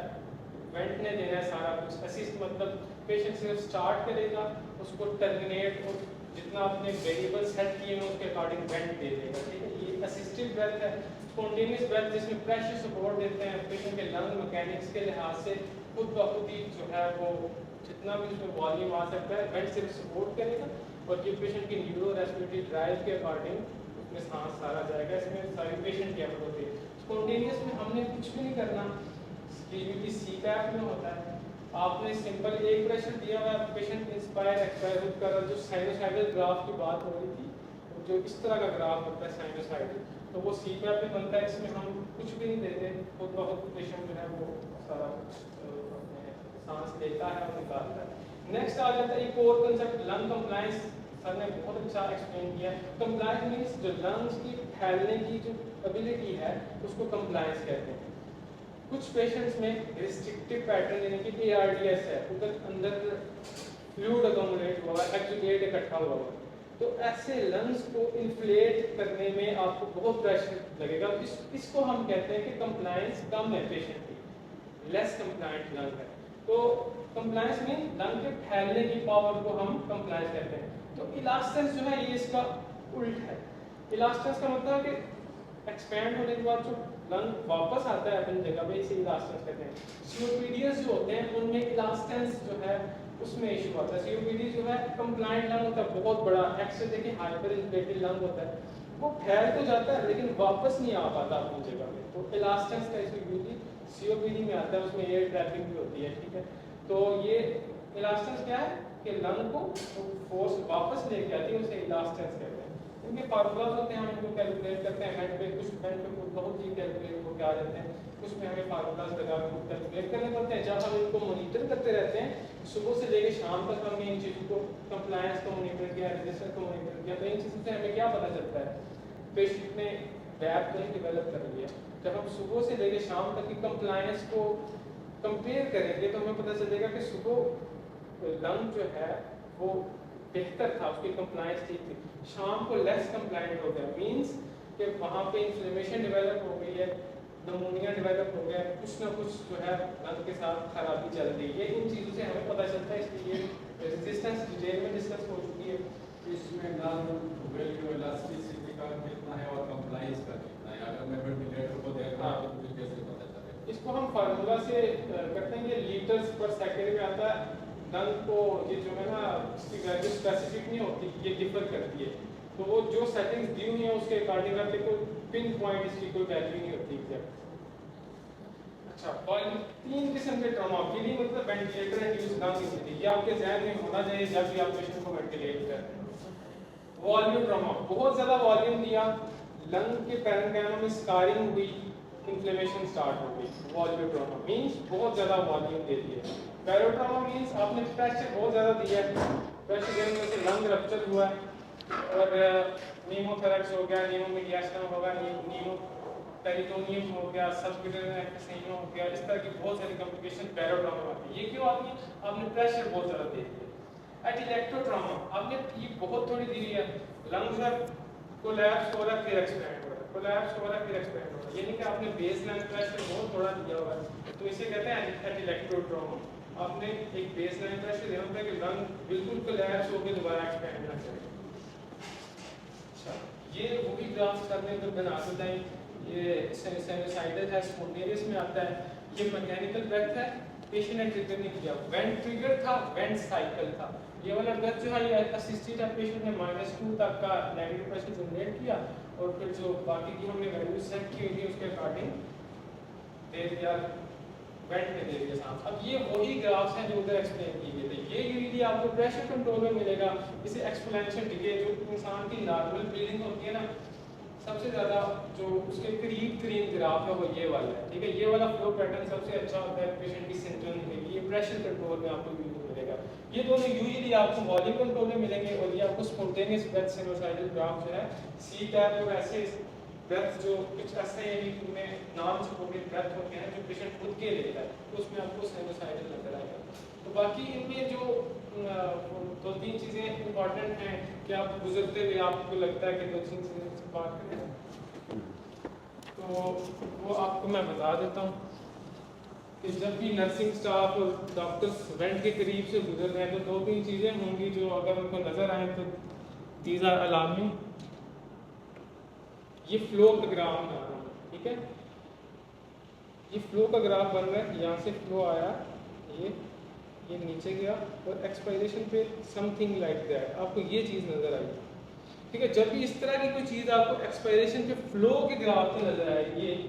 Speaker 2: वेंट ने देना है सारा कुछ, असिस्ट मतलब पेशेंट सिर्फ स्टार्ट करेगा, उसको टर्मिनेट और जितना आपने वेरिएबल सेट किए हैं उसके अकॉर्डिंग वेंट दे देगा, ठीक है। ये असिस्टिव ब्रेथ है। स्पॉन्टेनियस ब्रेथ जिसमें प्रेशर सपोर्ट देते हैं, पेशेंट के लंग मैकेनिक्स के लिहाज से खुद ब खुद ही जो है वो जितना भी उसमें वॉल्यूम आ सकता है वेंट सिर्फ सपोर्ट करेगा, और ये पेशेंट की न्यूरो रेस्पिरेटरी ड्राइव के अकॉर्डिंग उसमें सांस सारा जाएगा। इसमें सारी पेशेंट की एफर्ट होती है। स्पॉन्टेनियस में हमने कुछ भी नहीं करना, क्योंकि सीपैप में होता है, आपने सिंपल एक प्रेशर दिया हुआ है, पेशेंट इंस्पायर एक्सपायर खुद कर रहा है। जो साइनोसाइडल ग्राफ की बात हो रही थी, जो इस तरह का ग्राफ होता है साइनोसाइडल, तो वो सीपैप में बनता है। इसमें हम कुछ भी नहीं देते, खुद ब खुद पेशेंट जो है वो सारा सांस लेता है और निकालता है। नेक्स्ट आ जाता है एक और कंसेप्ट, लंग कंप्लायंस। सर ने बहुत अच्छा एक्सप्लेन किया। कंप्लायंस मींस जो लंग्स की फैलने की जो एबिलिटी है उसको कंप्लायंस कहते हैं। कुछ पेशेंट्स में रिस्ट्रिक्टिव पैटर्न यानी कि ARDS है, उधर अंदर फ्लूइड अकोमोडेट हुआ है, एक्सुडेट इकट्ठा हुआ है, तो ऐसे लंग्स को इन्फ्लेट करने में आपको बहुत प्रेशर लगेगा। इसको हम कहते हैं कि कंप्लायंस कम है पेशेंट की, लेस कंप्लायंट लंग है। तो कंप्लायंस में लंग के फैलने की पावर को हम कंप्लायंस कहते हैं। तो इलास्टेंस जो है ये इसका उल्ट है। इलास्टेंस का मतलब है कि एक्सपैंड होने के बाद जो लंग वापस आता है अपनी जगह पे, इसे इलास्टेंस कहते हैं। सीओपीडीएस जो होते हैं उनमें इलास्टेंस जो है उसमें इशू आता है। सीओपीडी जो है कंप्लायंट लंग होता है, बहुत बड़ा, एक्स देखिए हाइपर इन्फ्लेटेड लंग होता है, वो फैल तो जाता है लेकिन वापस नहीं आ पाता अपनी जगह पे। तो इलास्टेंस का इशू यूजली सीओपीडी में आता है, उसमें एयर ट्रैफिक भी होती है, ठीक है। तो ये इलास्टेंस क्या है कि लंग को फोर्स वापस लेके आती है, उसे इलास्टेंस कहते हैं। इनके फार्मूलाज होते हैं, हम इनको कैलकुलेट करते हैं वेंट पे, कुछ वेंट पे बहुत ही कैलकुलेट होकर आ जाते हैं, कुछ में हमें फार्मूलाज लगा के कैलकुलेट करने पड़ते हैं। जब हम इनको मॉनिटर करते रहते हैं सुबह से लेकर शाम तक, हमने इन चीज़ों को कंप्लायंस को मॉनिटर किया, रजिस्टर को मॉनिटर किया, तो इन चीज़ों से हमें क्या पता चलता है, पेशेंट ने गैप कहीं डेवलप कर लिया। जब हम सुबह से लेकर शाम तक की कंप्लायंस को कंपेयर करेंगे तो हमें पता चलेगा कि सुबह लंग जो है वो बेहतर था, उसकी कंप्लायंस ठीक थी, शाम को लेस कंप्लायंट हो गया, मींस कि वहाँ पे इन्फ्लेमेशन डेवलप हो गई है, नमूनिया डेवलप हो गया, कुछ ना कुछ जो है लंग के साथ खराबी चल रही है। इन चीज़ों से हमें पता चलता है, इसलिए रेजिस्टेंस डिटेल में डिस्कस हो चुकी है।
Speaker 3: इसमें लंग वैल्यू इलास्टिसिटी का कितना है और कंप्लायंस का कितना है, अगर मैं वेंटिलेटर को देख रहा हूं तो मुझे कैसे पता चलेगा?
Speaker 2: इसको हम फार्मूला से करते हैं, ये लीटर्स पर सेकंड में आता है। लंग को ये जो है ना इसकी वैल्यू स्पेसिफिक नहीं होती, ये डिफर करती है, तो वो जो सेटिंग्स दी हुई है उसके अकॉर्डिंग आपके कोई पिन पॉइंट इसकी कोई वैल्यू नहीं होती एग्जैक्ट। अच्छा, वॉल्यूम, तीन किस्म के ट्रॉमा, फीलिंग मतलब वेंटिलेटर इंड्यूस्ड लंग इंजरी, ये आपके ज़हन में होना चाहिए जब भी आप पेशेंट को वेंटिलेट करते हैं। वॉल्यूम ट्रॉमा, बहुत ज़्यादा वॉल्यूम दिया, लंग के पैरेन्काइमा में स्कारिंग हुई, इन्फ्लेमेशन स्टार्ट हो गई, वॉल्यूम ट्रॉमा मींस बहुत ज़्यादा वॉल्यूम दे दिया। पैरोट्रॉमा मींस आपने प्रेशर बहुत ज़्यादा दिया है, प्रेशर देने से लंग रप्चर हुआ है और नीमोथोरैक्स हो गया, नीमोमीडियास्टम होगा, नीमोपेरिटोनियम हो गया, सबक्यूटेनियस एम्फिसेमा हो गया, इस तरह की बहुत सारी कॉम्प्लिकेशन पैरोट्रॉमा आती है। ये क्यों आती है? आपने प्रेशर बहुत ज़्यादा दे दिया। एटिलेक्ट्रोट्रॉमा, आपने ये बहुत थोड़ी दी है, लंग्स में कोलैप्स हो रहा है फिर एक्सपैंड हो रहा है, कोलैप्स हो रहा है फिर एक्सपेंड हो रहा है, ये नहीं कि आपने बेस लाइन प्रेशर बहुत थोड़ा दिया हुआ है, तो इसे कहते हैं एंटी-इलेक्ट्रोट्रॉमा। आपने एक बेस लाइन प्रेशर देना होता है कि लंग बिल्कुल कोलैप्स होकर दोबारा एक्सपेंड ना करे। अच्छा, ये वही ग्राफ्स करने को बना सकते हैं, ये साइनसाइडल है, स्पॉन्टेनियस में आता है, ये मैकेनिकल ब्रेथ है, पेशेंट ने ट्रिगर नहीं किया, वेंट ट्रिगर था, वेंट साइकिल था। ये वाला ब्रेथ जो है ये असिस्टेड है, पेशेंट ने -2 तक का नेगेटिव प्रेशर जनरेट किया और फिर जो बाकी की हमने वैल्यू सेट की हुई थी उसके अकॉर्डिंग दे दिया, वेंट में दे दिया सांस। अब ये वही ग्राफ्स हैं जो उधर एक्सप्लेन किए गए थे। ये यूजुअली आपको प्रेशर कंट्रोल में मिलेगा, इसे एक्सपोनेंशियल डिके, जो इंसान की नॉर्मल ब्रीदिंग होती है ना, सबसे ज़्यादा जो उसके करीब तरीन ग्राफ है वो ये वाला है, ठीक है। ये वाला फ्लो पैटर्न सबसे अच्छा होता है पेशेंट की सिम्टम के लिए, प्रेशर कंट्रोल में आपको यूज मिलेगा। ये दोनों यूजुअली आपको वॉल्यूम कंट्रोल में मिलेंगे और ये आपको स्पॉन्टेनियस ब्रेथ साइनोसाइडल ग्राफ जो है सी टैप और ऐसे ब्रेथ जो कुछ ऐसे यानी उनमें नॉन सपोर्टेड ब्रेथ होते हैं जो पेशेंट खुद के लेता है, तो उसमें आपको साइनोसाइडल नजर आएगा। तो बाकी इनमें जो 2-3 चीज़ें इंपॉर्टेंट हैं कि आप गुजरते हुए आपको लगता है कि 2-3 चीज़ें से बात करें, तो वो आपको मैं बता देता हूँ कि जब भी नर्सिंग स्टाफ और डॉक्टर्स वेंट के करीब से गुजर रहे हैं तो 2-3 चीज़ें होंगी जो अगर उनको नज़र आए तो दीज आर अलार्मिंग। ये फ्लो का ग्राफ बना रहा हूँ, ठीक है, ये फ्लो का ग्राफ बन रहा है, यहाँ से फ्लो आया, ये नीचे गया और एक्सपायरेशन पे समथिंग लाइक दैट, आपको ये चीज़ नज़र आई, ठीक है। जब भी इस तरह की कोई चीज़ आपको एक्सपायरेशन पे फ्लो के ग्राफ पे नज़र आए,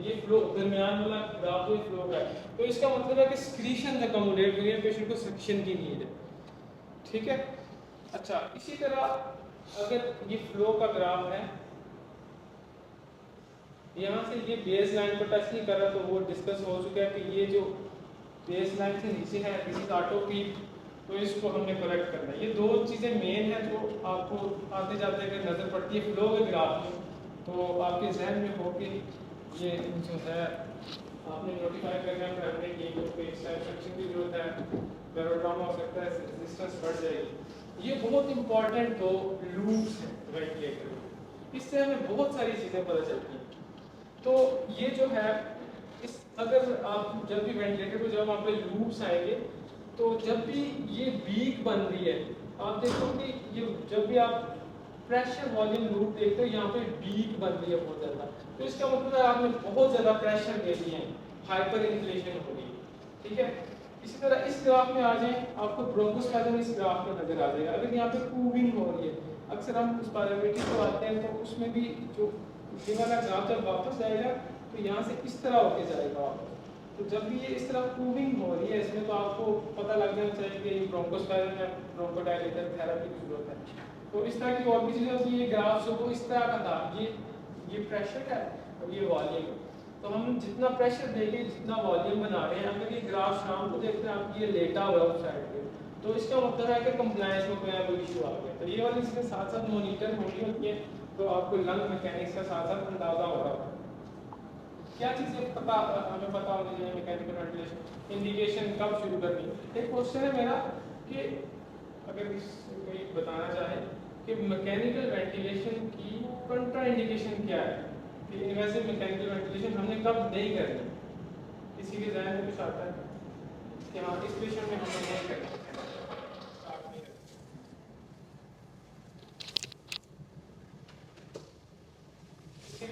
Speaker 2: ये फ्लो दरमियान वाला ग्राफ जो फ्लो का है, तो इसका मतलब है कि सक्रीशन अकोमोडेट हो रही है, पेशेंट को सक्शन की नीड है, ठीक है। अच्छा, इसी तरह अगर ये फ्लो का ग्राफ है, यहाँ से ये बेस लाइन को टच नहीं कर रहा तो वो डिस्कस हो चुका है कि ये जो बेस लाइन से नीचे है दिस इज ऑटो पीक, तो इसको हमने करेक्ट करना है। ये 2 चीज़ें मेन हैं जो आपको आते जाते अगर नज़र पड़ती है फ्लो के ग्राफ में, तो आपके जहन में हो कि ये जो है आपने नोटिफाई करना करने की कोई सेक्शन की जरूरत है, बैरोड्रामा हो सकता है, रेजिस्टेंस बढ़ जाएगी। ये बहुत इंपॉर्टेंट 2 लूप्स हैं वेंटिलेटर में, इससे हमें बहुत सारी चीज़ें पता चलती हैं। तो ये जो है इस अगर आप जब भी वेंटिलेटर को जब आप पे लूप्स आएंगे तो जब भी ये बीक बन रही है आप देखो कि ये जब भी आप प्रेशर वॉल्यूम लूप देखते हो यहाँ पे बीक बन रही है बहुत ज़्यादा, तो इसका मतलब है आपने बहुत ज़्यादा प्रेशर दे दिए हैं, हाइपर इन्फ्लेशन हो रही है, ठीक है। इसी तरह इस ग्राफ में आ जाए, आपको ब्रोंकोस्पैज़म इस ग्राफ में नजर आ जाएगा। अगर यहाँ पे कूविंग हो रही है, अक्सर हम उस पैरामीटर को आते हैं तो उसमें भी जो ये वाला ग्राफ जब वापस जाएगा तो यहाँ से इस तरह होके जाएगा वापस, तो जब भी ये इस तरह कूविंग हो रही है इसमें तो आपको पता लग जाना चाहिए कि ब्रोंकोस्पैज़म या ब्रोंकोडायलेटर थेरेपी की जरूरत है। तो इस तरह की और भी चीज़ें होती है। ये ग्राफ जो वो इस तरह का था, ये प्रेशर है और ये वॉल्यूम, तो हम जितना प्रेशर देंगे जितना वॉल्यूम बना रहे हैं, अगर ये ग्राफ शाम को देखते हैं आप ये लेटा हुआ है उस साइड पे, तो इसका मतलब है कि कंप्लायंस में कोई इशू आ गया। तो ये वाली चीज़ें साथ साथ मॉनिटर होनी होती है, तो आपको लंग मैकेनिक्स का साथ साथ अंदाजा हो रहा है। क्या चीज़ें पता हमें पता होनी चाहिए मैकेनिकल वेंटिलेशन इंडिकेशन कब शुरू करनी। एक क्वेश्चन है मेरा कि अगर कोई बताना चाहे कि मैकेनिकल वेंटिलेशन की कंट्रा इंडिकेशन क्या है, कि इन्वेसिव मैकेनिकल वेंटिलेशन हमने कब नहीं करनी, किसी के जहन में कुछ आता है कि हाँ इस पेशेंट में हमने नहीं करना।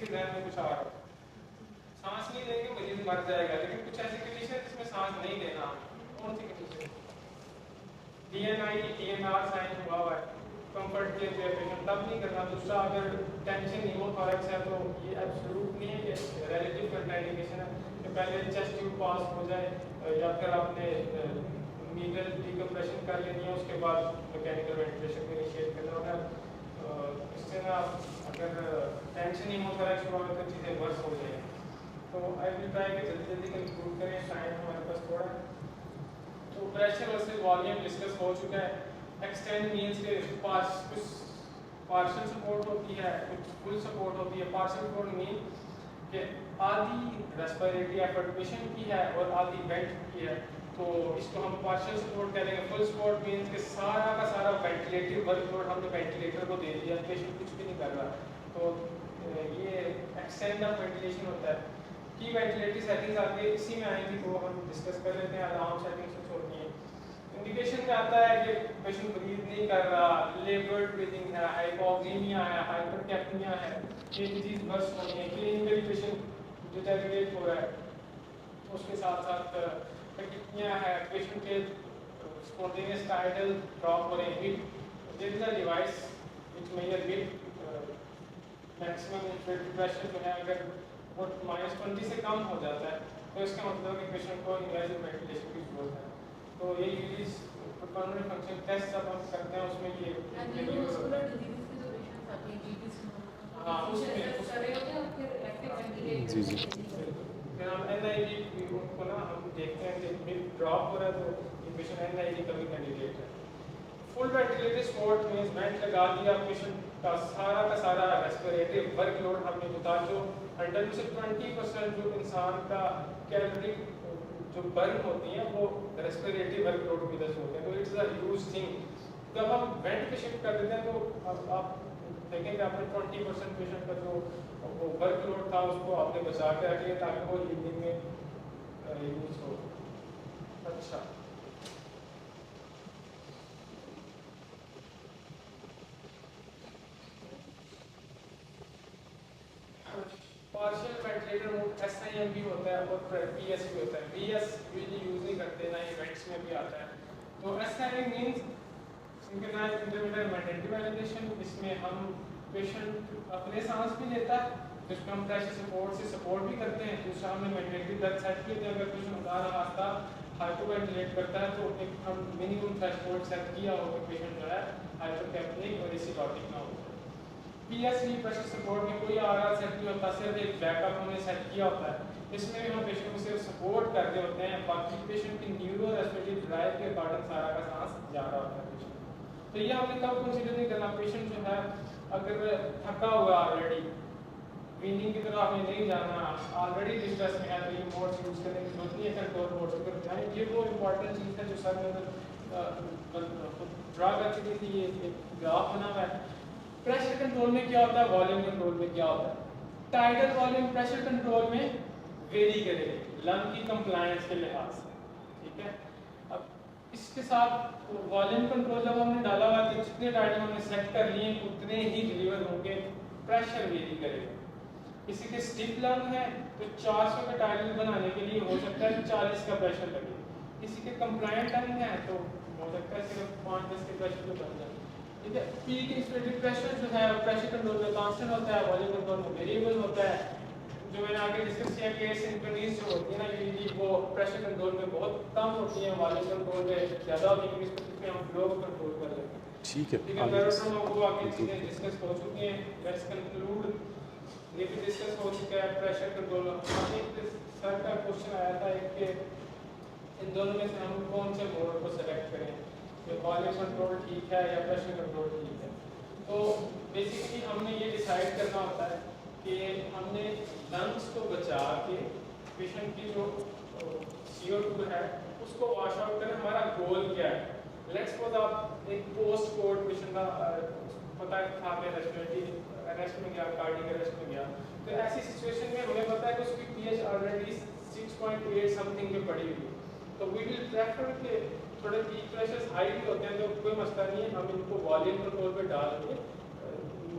Speaker 2: में कुछ आ रहा है, सांस नहीं लेंगे मरीज मर जाएगा, लेकिन कुछ ऐसी कंडीशन जिसमें सांस नहीं लेना, कौन सी कंडीशन? डीएनआई डीएनआर साइन हुआ हुआ है, कंफर्ट के पेशेंट तब नहीं करना। दूसरा अगर टेंशन न्यूमोथोरैक्स है तो ये एब्सोल्यूट नहीं है कि रिलेटिव कंट्राइंडिकेशन है कि पहले चेस्ट ट्यूब पास हो जाए या फिर आपने नीडल डिकम्प्रेशन कर लेनी है उसके बाद मैकेनिकल वेंटिलेशन को इनिशिएट करना होगा। इससे ना अगर टेंशन न्यूमोथोरैक्स हुआ तो चीज़ें वर्स हो जाएंगी। तो आई विल ट्राई कि जल्दी जल्दी कंक्लूड करें, टाइम हमारे पास थोड़ा। तो प्रेशर वर्सेस वॉल्यूम डिस्कस हो चुका है। एक्सटेंड मींस के पास कुछ पार्शियल सपोर्ट होती है, कुछ फुल सपोर्ट होती है। पार्शियल सपोर्ट मीन कि आधी रेस्पिरेटरी एफर्ट पेशेंट की है और आधी वेंट की है, तो इसको हम पार्शियल सपोर्ट कह देंगे। फुल सपोर्ट मींस कि सारा का सारा वेंटिलेटरी वर्कलोड हमने वेंटिलेटर को दे दिया, पेशेंट कुछ भी नहीं कर रहा, तो ये एक्सटेंड ऑफ वेंटिलेशन होता है की वेंटिलेटरी सेटिंग्स आगे इसी में आएंगी तो हम डिस्कस कर लेते हैं। अलार्म सेटिंग्स कुछ होती हैं। इंडिकेशन में आता है कि पेशेंट ब्रीथ नहीं कर रहा, लेबर्ड ब्रीदिंग है, हाइपोक्सीमिया है, हाइपरकैप्निया है, ये डिजीज बस होनी है, क्लिनिकली पेशेंट डिटेरियोरेट हो रहा है, उसके साथ साथ टैकिपनिया है, पेशेंट के स्पॉन्टेनियस टाइडल ड्रॉप हो रहे हैं। There is a device which measure beat maximum inspiratory pressure जो है अगर वो -20 से कम हो जाता है तो इसका मतलब है कि पेशेंट को इन्वेसिव वेंटिलेशन की जरूरत है। तो ये यूजली पल्मोनरी फंक्शन टेस्ट जब हम करते हैं उसमें ये
Speaker 4: न्यूरोमस्कुलर डिजीज के जो पेशेंट्स आते हैं जीपीस
Speaker 2: हाँ,
Speaker 4: उसमें
Speaker 2: उसमें-
Speaker 4: कर रहे होते हैं और फिर एक्टिव वेंटिलेट
Speaker 1: जी, जी।
Speaker 2: फिर हम एनआईवी उनको ना हम देखते हैं कि ब्रीथ ड्रॉप हो रहा है तो ये पेशेंट एनआईवी का भी कैंडिडेट है। फुल वेंटिलेटरी सपोर्ट में वेंट लगा दिया, पेशेंट का सारा रेस्पिरेटरी वर्कलोड हमने बता जो 100 से 20% जो इंसान का कैलोरी जो बर्न होती है वो रेस्पिरेटरी वर्कलोड की वजह से होते हैं। तो इट्स अ ह्यूज थिंग। जब हम वेंट पे शिफ्ट कर देते हैं तो अब आप देखेंगे आपने 20% पेशेंट का जो वो वर्कलोड था उसको आपने बचा के रख लिया ताकि वो इवनिंग में यूज हो। अच्छा, पार्शियल वेंटिलेटर मोड एसआईएम भी होता है और पीएस भी होता है। पीएस यूजुअली यूज नहीं करते ना, इवेंट्स में भी आता है। तो SIM means synchronized intermittent ventilatory ventilation, इसमें हम पेशेंट अपने सांस भी लेता है जिसको हम प्रेशर सपोर्ट से सपोर्ट भी करते हैं। दूसरा हमने वेंटिलेटरी डक्ट सेट किए थे, अगर पेशेंट उदार रास्ता हाइपो वेंटिलेट करता है तो एक हम मिनिमम थ्रेशोल्ड सेट किया हो कि पेशेंट जो है हाइपोकैप्निक और एसिडोटिक ना हो। पीएसवी प्रेशर सपोर्ट में कोई आरआर सेट नहीं होता, सिर्फ एक बैकअप हमने सेट किया होता है। इसमें भी हम पेशेंट को सिर्फ सपोर्ट कर रहे होते हैं, बाकी पेशेंट की न्यूरो रेस्पिरेटरी ड्राइव के अकॉर्डिंग सारा का सांस जा रहा होता है पेशेंट। तो ये हमने कब कंसीडर नहीं करना, पेशेंट जो है अगर थका हुआ ऑलरेडी, वीनिंग की तरफ हमें नहीं जाना, ऑलरेडी डिस्ट्रेस में है तो ये मोड्स यूज करने की जरूरत नहीं है, कंट्रोल मोड्स की तरफ जाएं। ये वो इंपॉर्टेंट चीज़ है जो सर ने ड्रा कर चुकी थी। ये एक ग्राफ बना हुआ है। प्रेशर कंट्रोल में क्या होता है, वॉल्यूम कंट्रोल में क्या होता है। टाइडल वॉल्यूम प्रेशर कंट्रोल में वेरी करेगी लंग की कंप्लायंस के लिहाज से, ठीक है। अब इसके साथ वॉल्यूम कंट्रोल जब हमने डाला हुआ तो जितने टाइडल हमने सेट कर लिए उतने ही डिलीवर होंगे, प्रेशर वेरी करेगा। किसी के स्टिफ लंग है तो 400 का टाइडल बनाने के लिए हो सकता है 40 का प्रेशर लगे। किसी के कंप्लायंट लंग है तो हो सकता है सिर्फ 5-10 के प्रेशर पे बन जाए, ठीक है। पीक इंस्पिरेटरी प्रेशर जो है प्रेशर कंट्रोल में कांस्टेंट होता है, वॉल्यूम कंट्रोल में वेरिएबल होता है। जो मैंने आगे डिस्कस किया कि सिंक्रोनीज जो होती है ना यूजुअली वो प्रेशर कंट्रोल में बहुत कम होती है, वॉल्यूम कंट्रोल में ज़्यादा होती है क्योंकि इसमें हम फ्लो को कंट्रोल कर लेते हैं,
Speaker 1: ठीक है।
Speaker 2: ठीक है। बैरोट्रोन वो आगे चीज़ें डिस्कस हो चुकी हैं, लेट्स कंक्लूड। ये भी डिस्कस हो चुका है प्रेशर कंट्रोल। एक सर का क्वेश्चन आया था एक कि इन दोनों में से हम कौन से मोड को सेलेक्ट करें, कि वॉल्यूम कंट्रोल ठीक है या प्रेशर कंट्रोल ठीक है। तो बेसिकली हमने ये डिसाइड करना होता है कि हमने लंग्स को बचा के पेशेंट की जो CO2 है उसको वॉश आउट करें, हमारा गोल क्या है। लेट्स सपोज आप एक पोस्ट कोड पेशेंट का पता था मैं रेस्पिरेटरी अरेस्ट में गया, कार्डियक अरेस्ट में गया, तो ऐसी सिचुएशन में हमें पता है कि उसकी पीएच ऑलरेडी 6.8 समथिंग पे पड़ी हुई है। तो वी विल प्रेफर कि थोड़े पीक प्रेशर्स हाई भी होते हैं तो कोई मसला नहीं है, हम इनको वॉल्यूम कंट्रोल पे डाल के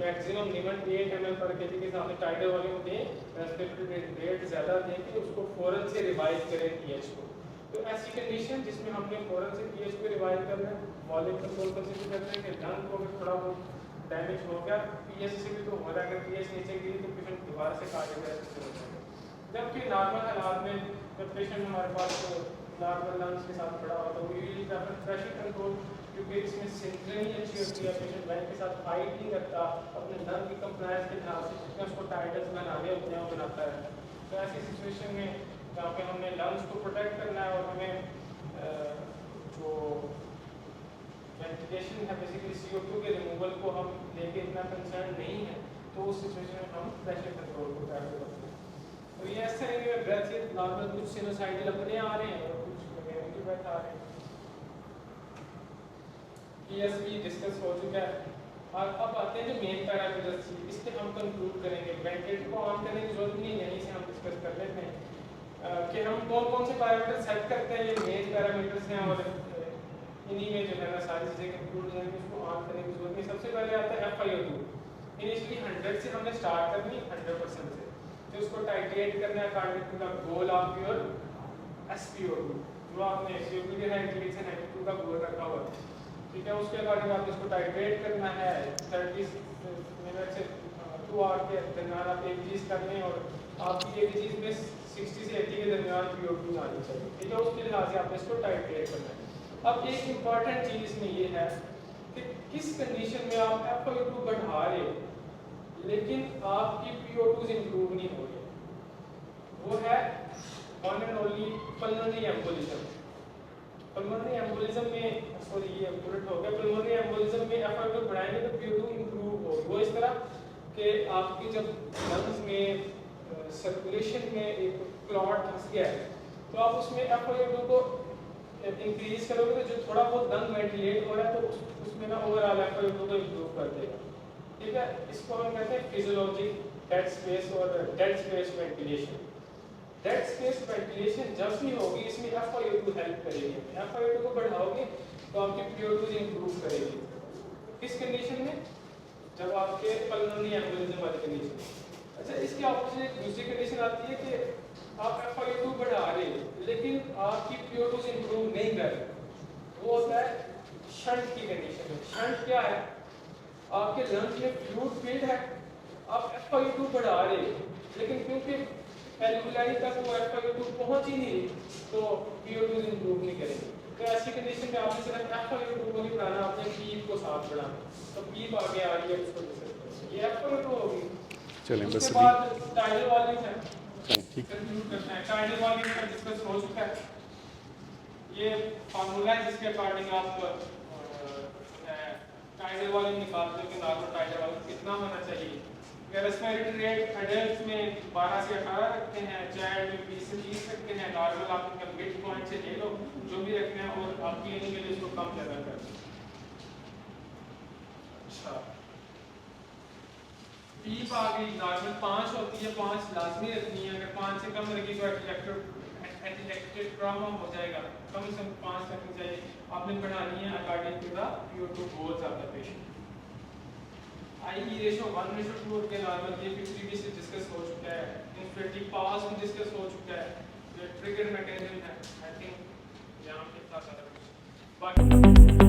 Speaker 2: मैक्सिमम लिमिट 8 ml पर केजी के सामने टाइडल वॉल्यूम दें, रेस्पिरेटरी रेट ज़्यादा दें कि उसको फ़ौरन से रिवाइज करें पीएच को। तो ऐसी कंडीशन जिसमें हमने फ़ौरन से पीएच को रिवाइज करना है, वॉल्यूम कंट्रोल कंसिडर करते हैं कि लंग को अगर थोड़ा बहुत डैमेज हो गया, पीएच से भी तो हो रहा है, अगर पीएच नीचे गिरी तो पेशेंट दोबारा से कार्डियक अरेस्ट हो जाएगा। जबकि नॉर्मल हालात में जब पेशेंट हमारे पास नॉर्मल लंग्स के साथ खड़ा हो तो we usually prefer pressure control, क्योंकि इसमें सिंक्रोनी अच्छी होती है, पेशेंट लाइन के साथ फाइट नहीं करता, अपने लंग की कंप्लायंस के हिसाब से जितने उसको टाइटल्स बनाने होते हैं वो बनाता है। तो ऐसी सिचुएशन में जहाँ पे हमने लंग्स को प्रोटेक्ट करना है और हमें जो वेंटिलेशन है बेसिकली CO2 के रिमूवल को हम लेके इतना कंसर्न नहीं है, तो उस सिचुएशन में हम प्रेशर कंट्रोल को प्रेफर करते हैं। तो ये ऐसा है कि ब्रेथ से नॉर्मल कुछ सिनोसाइडल अपने आ रहे हैं और कुछ मैकेनिकल ब्रेथ आ रहे हैं। पीएसवी डिस्कस हो चुका है। और अब आते हैं जो मेन पैरामीटर्स, इसके हम कंक्लूड करेंगे। वेंटिलेटर को ऑन करने की जरूरत नहीं है, यहीं से हम डिस्कस कर लेते हैं कि हम कौन कौन से पैरामीटर सेट करते हैं। ये मेन पैरामीटर्स हैं और इन्हीं में जो है ना सारी चीज़ें कंक्लूड हो जाएंगी, उसको ऑन करने की जरूरत नहीं। सबसे पहले आता है FiO2। इनिशियली 100 से हमने स्टार्ट करनी, 100% से, तो उसको टाइट्रेट करना है according to the goal of your SpO2, जो आपने COPD हाइड्रोलिसिस 92 का गोल रखा हुआ है, ठीक है। उसके अकॉर्डिंग आपने इसको टाइट्रेट करना है 30 मिनट से 2 आवर के दरमियान आप एक चीज़ कर लें, और आपकी एक चीज़ में 60 से 80 के दरमियान PO2 आनी चाहिए, ठीक है। उसके लिहाज से आपने इसको टाइट्रेट करना है। अब एक इम्पॉर्टेंट चीज़ इसमें ये है कि किस कंडीशन में आप FiO2 बढ़ा रहे हो लेकिन आपकी PO2 इंप्रूव नहीं हो रही, वो है one and only pulmonary embolism. Pulmonary embolism में, सॉरी ये बुलेट हो गया, पल्मोनरी एम्बोलिज्म में FiO2 बढ़ाएंगे तो PO2 इंप्रूव हो। वो इस तरह कि आपकी जब लंग्स में सर्कुलेशन में एक क्लॉट फंस गया है तो आप उसमें FiO2 को इंक्रीज करोगे तो जो थोड़ा बहुत लंग वेंटिलेट हो रहा है तो उसमें ना ओवरऑल FiO2 को इंप्रूव कर देगा, ठीक है। इसको हम कहते हैं फिजियोलॉजिक डेड स्पेस और dead space ventilation. Dead space ventilation जब भी होगी इसमें FiO2 हेल्प करेगी। FiO2 को बढ़ाओगे तो आपकी PO2 इंप्रूव करेगी। किस कंडीशन में? जब आपके पल्मोनरी एम्बोलिज्म वाली कंडीशन। अच्छा, इसके ऑपोजिट एक दूसरी कंडीशन आती है कि आप FiO2 बढ़ा रहे हैं लेकिन आपकी PO2 इंप्रूव नहीं कर रहे, वो होता है शंट की कंडीशन में। शंट क्या है? आपके लंग्स में फ्लूइड फील्ड है, आप FiO2 बढ़ा रहे हैं लेकिन क्योंकि एल्वियोलाई तक वो FiO2 पहुंच ही नहीं रही तो PO2 इंप्रूव नहीं करेगी। तो ऐसी कंडीशन में आपने सिर्फ FiO2 को नहीं बढ़ाना, आपने पीप को साथ बढ़ाना। तो पीप आगे आ रही है, उसको डिस्कस करें। ये FiO2 होगी।
Speaker 1: चलें बस
Speaker 2: उसके
Speaker 1: अभी
Speaker 2: बाद टाइडल वॉल्यूम है,
Speaker 1: ठीक।
Speaker 2: कंक्लूड करना है। टाइडल वॉल्यूम का डिस्कस हो चुका है। ये फार्मूला है जिसके अकॉर्डिंग आप टाइडल वॉल्यूम निकालते हो कि नॉर्मल टाइडल वॉल्यूम कितना होना चाहिए। रेस्पिरेटरी रेट एडल्ट में 12 से 18 रखते हैं, चाइल्ड में 20 से 30 रखते हैं। नॉर्मल आप उनका मिड पॉइंट से ले लो जो भी रखते हैं और आप क्लीनिंग के लिए इसको कम ज़्यादा कर दो। अच्छा, पीप आ गई, नॉर्मल 5 होती है, 5 लाजमी रखनी है। अगर 5 से कम रखी तो एटिलेक्टेड ट्रॉमा हो जाएगा। कम से कम 5 रखनी चाहिए। आपने बढ़ानी है according to the PO2 goals of the patient. IE ratio 1:2 के नॉर्मल, ये भी प्रीवियसली डिस्कस हो चुका है। इंफ्लेटिव पास में डिस्कस हो चुका है। ये ट्रिगर मैकेनिज्म है, आई थिंक यहाँ पे था सारा कुछ। बाकी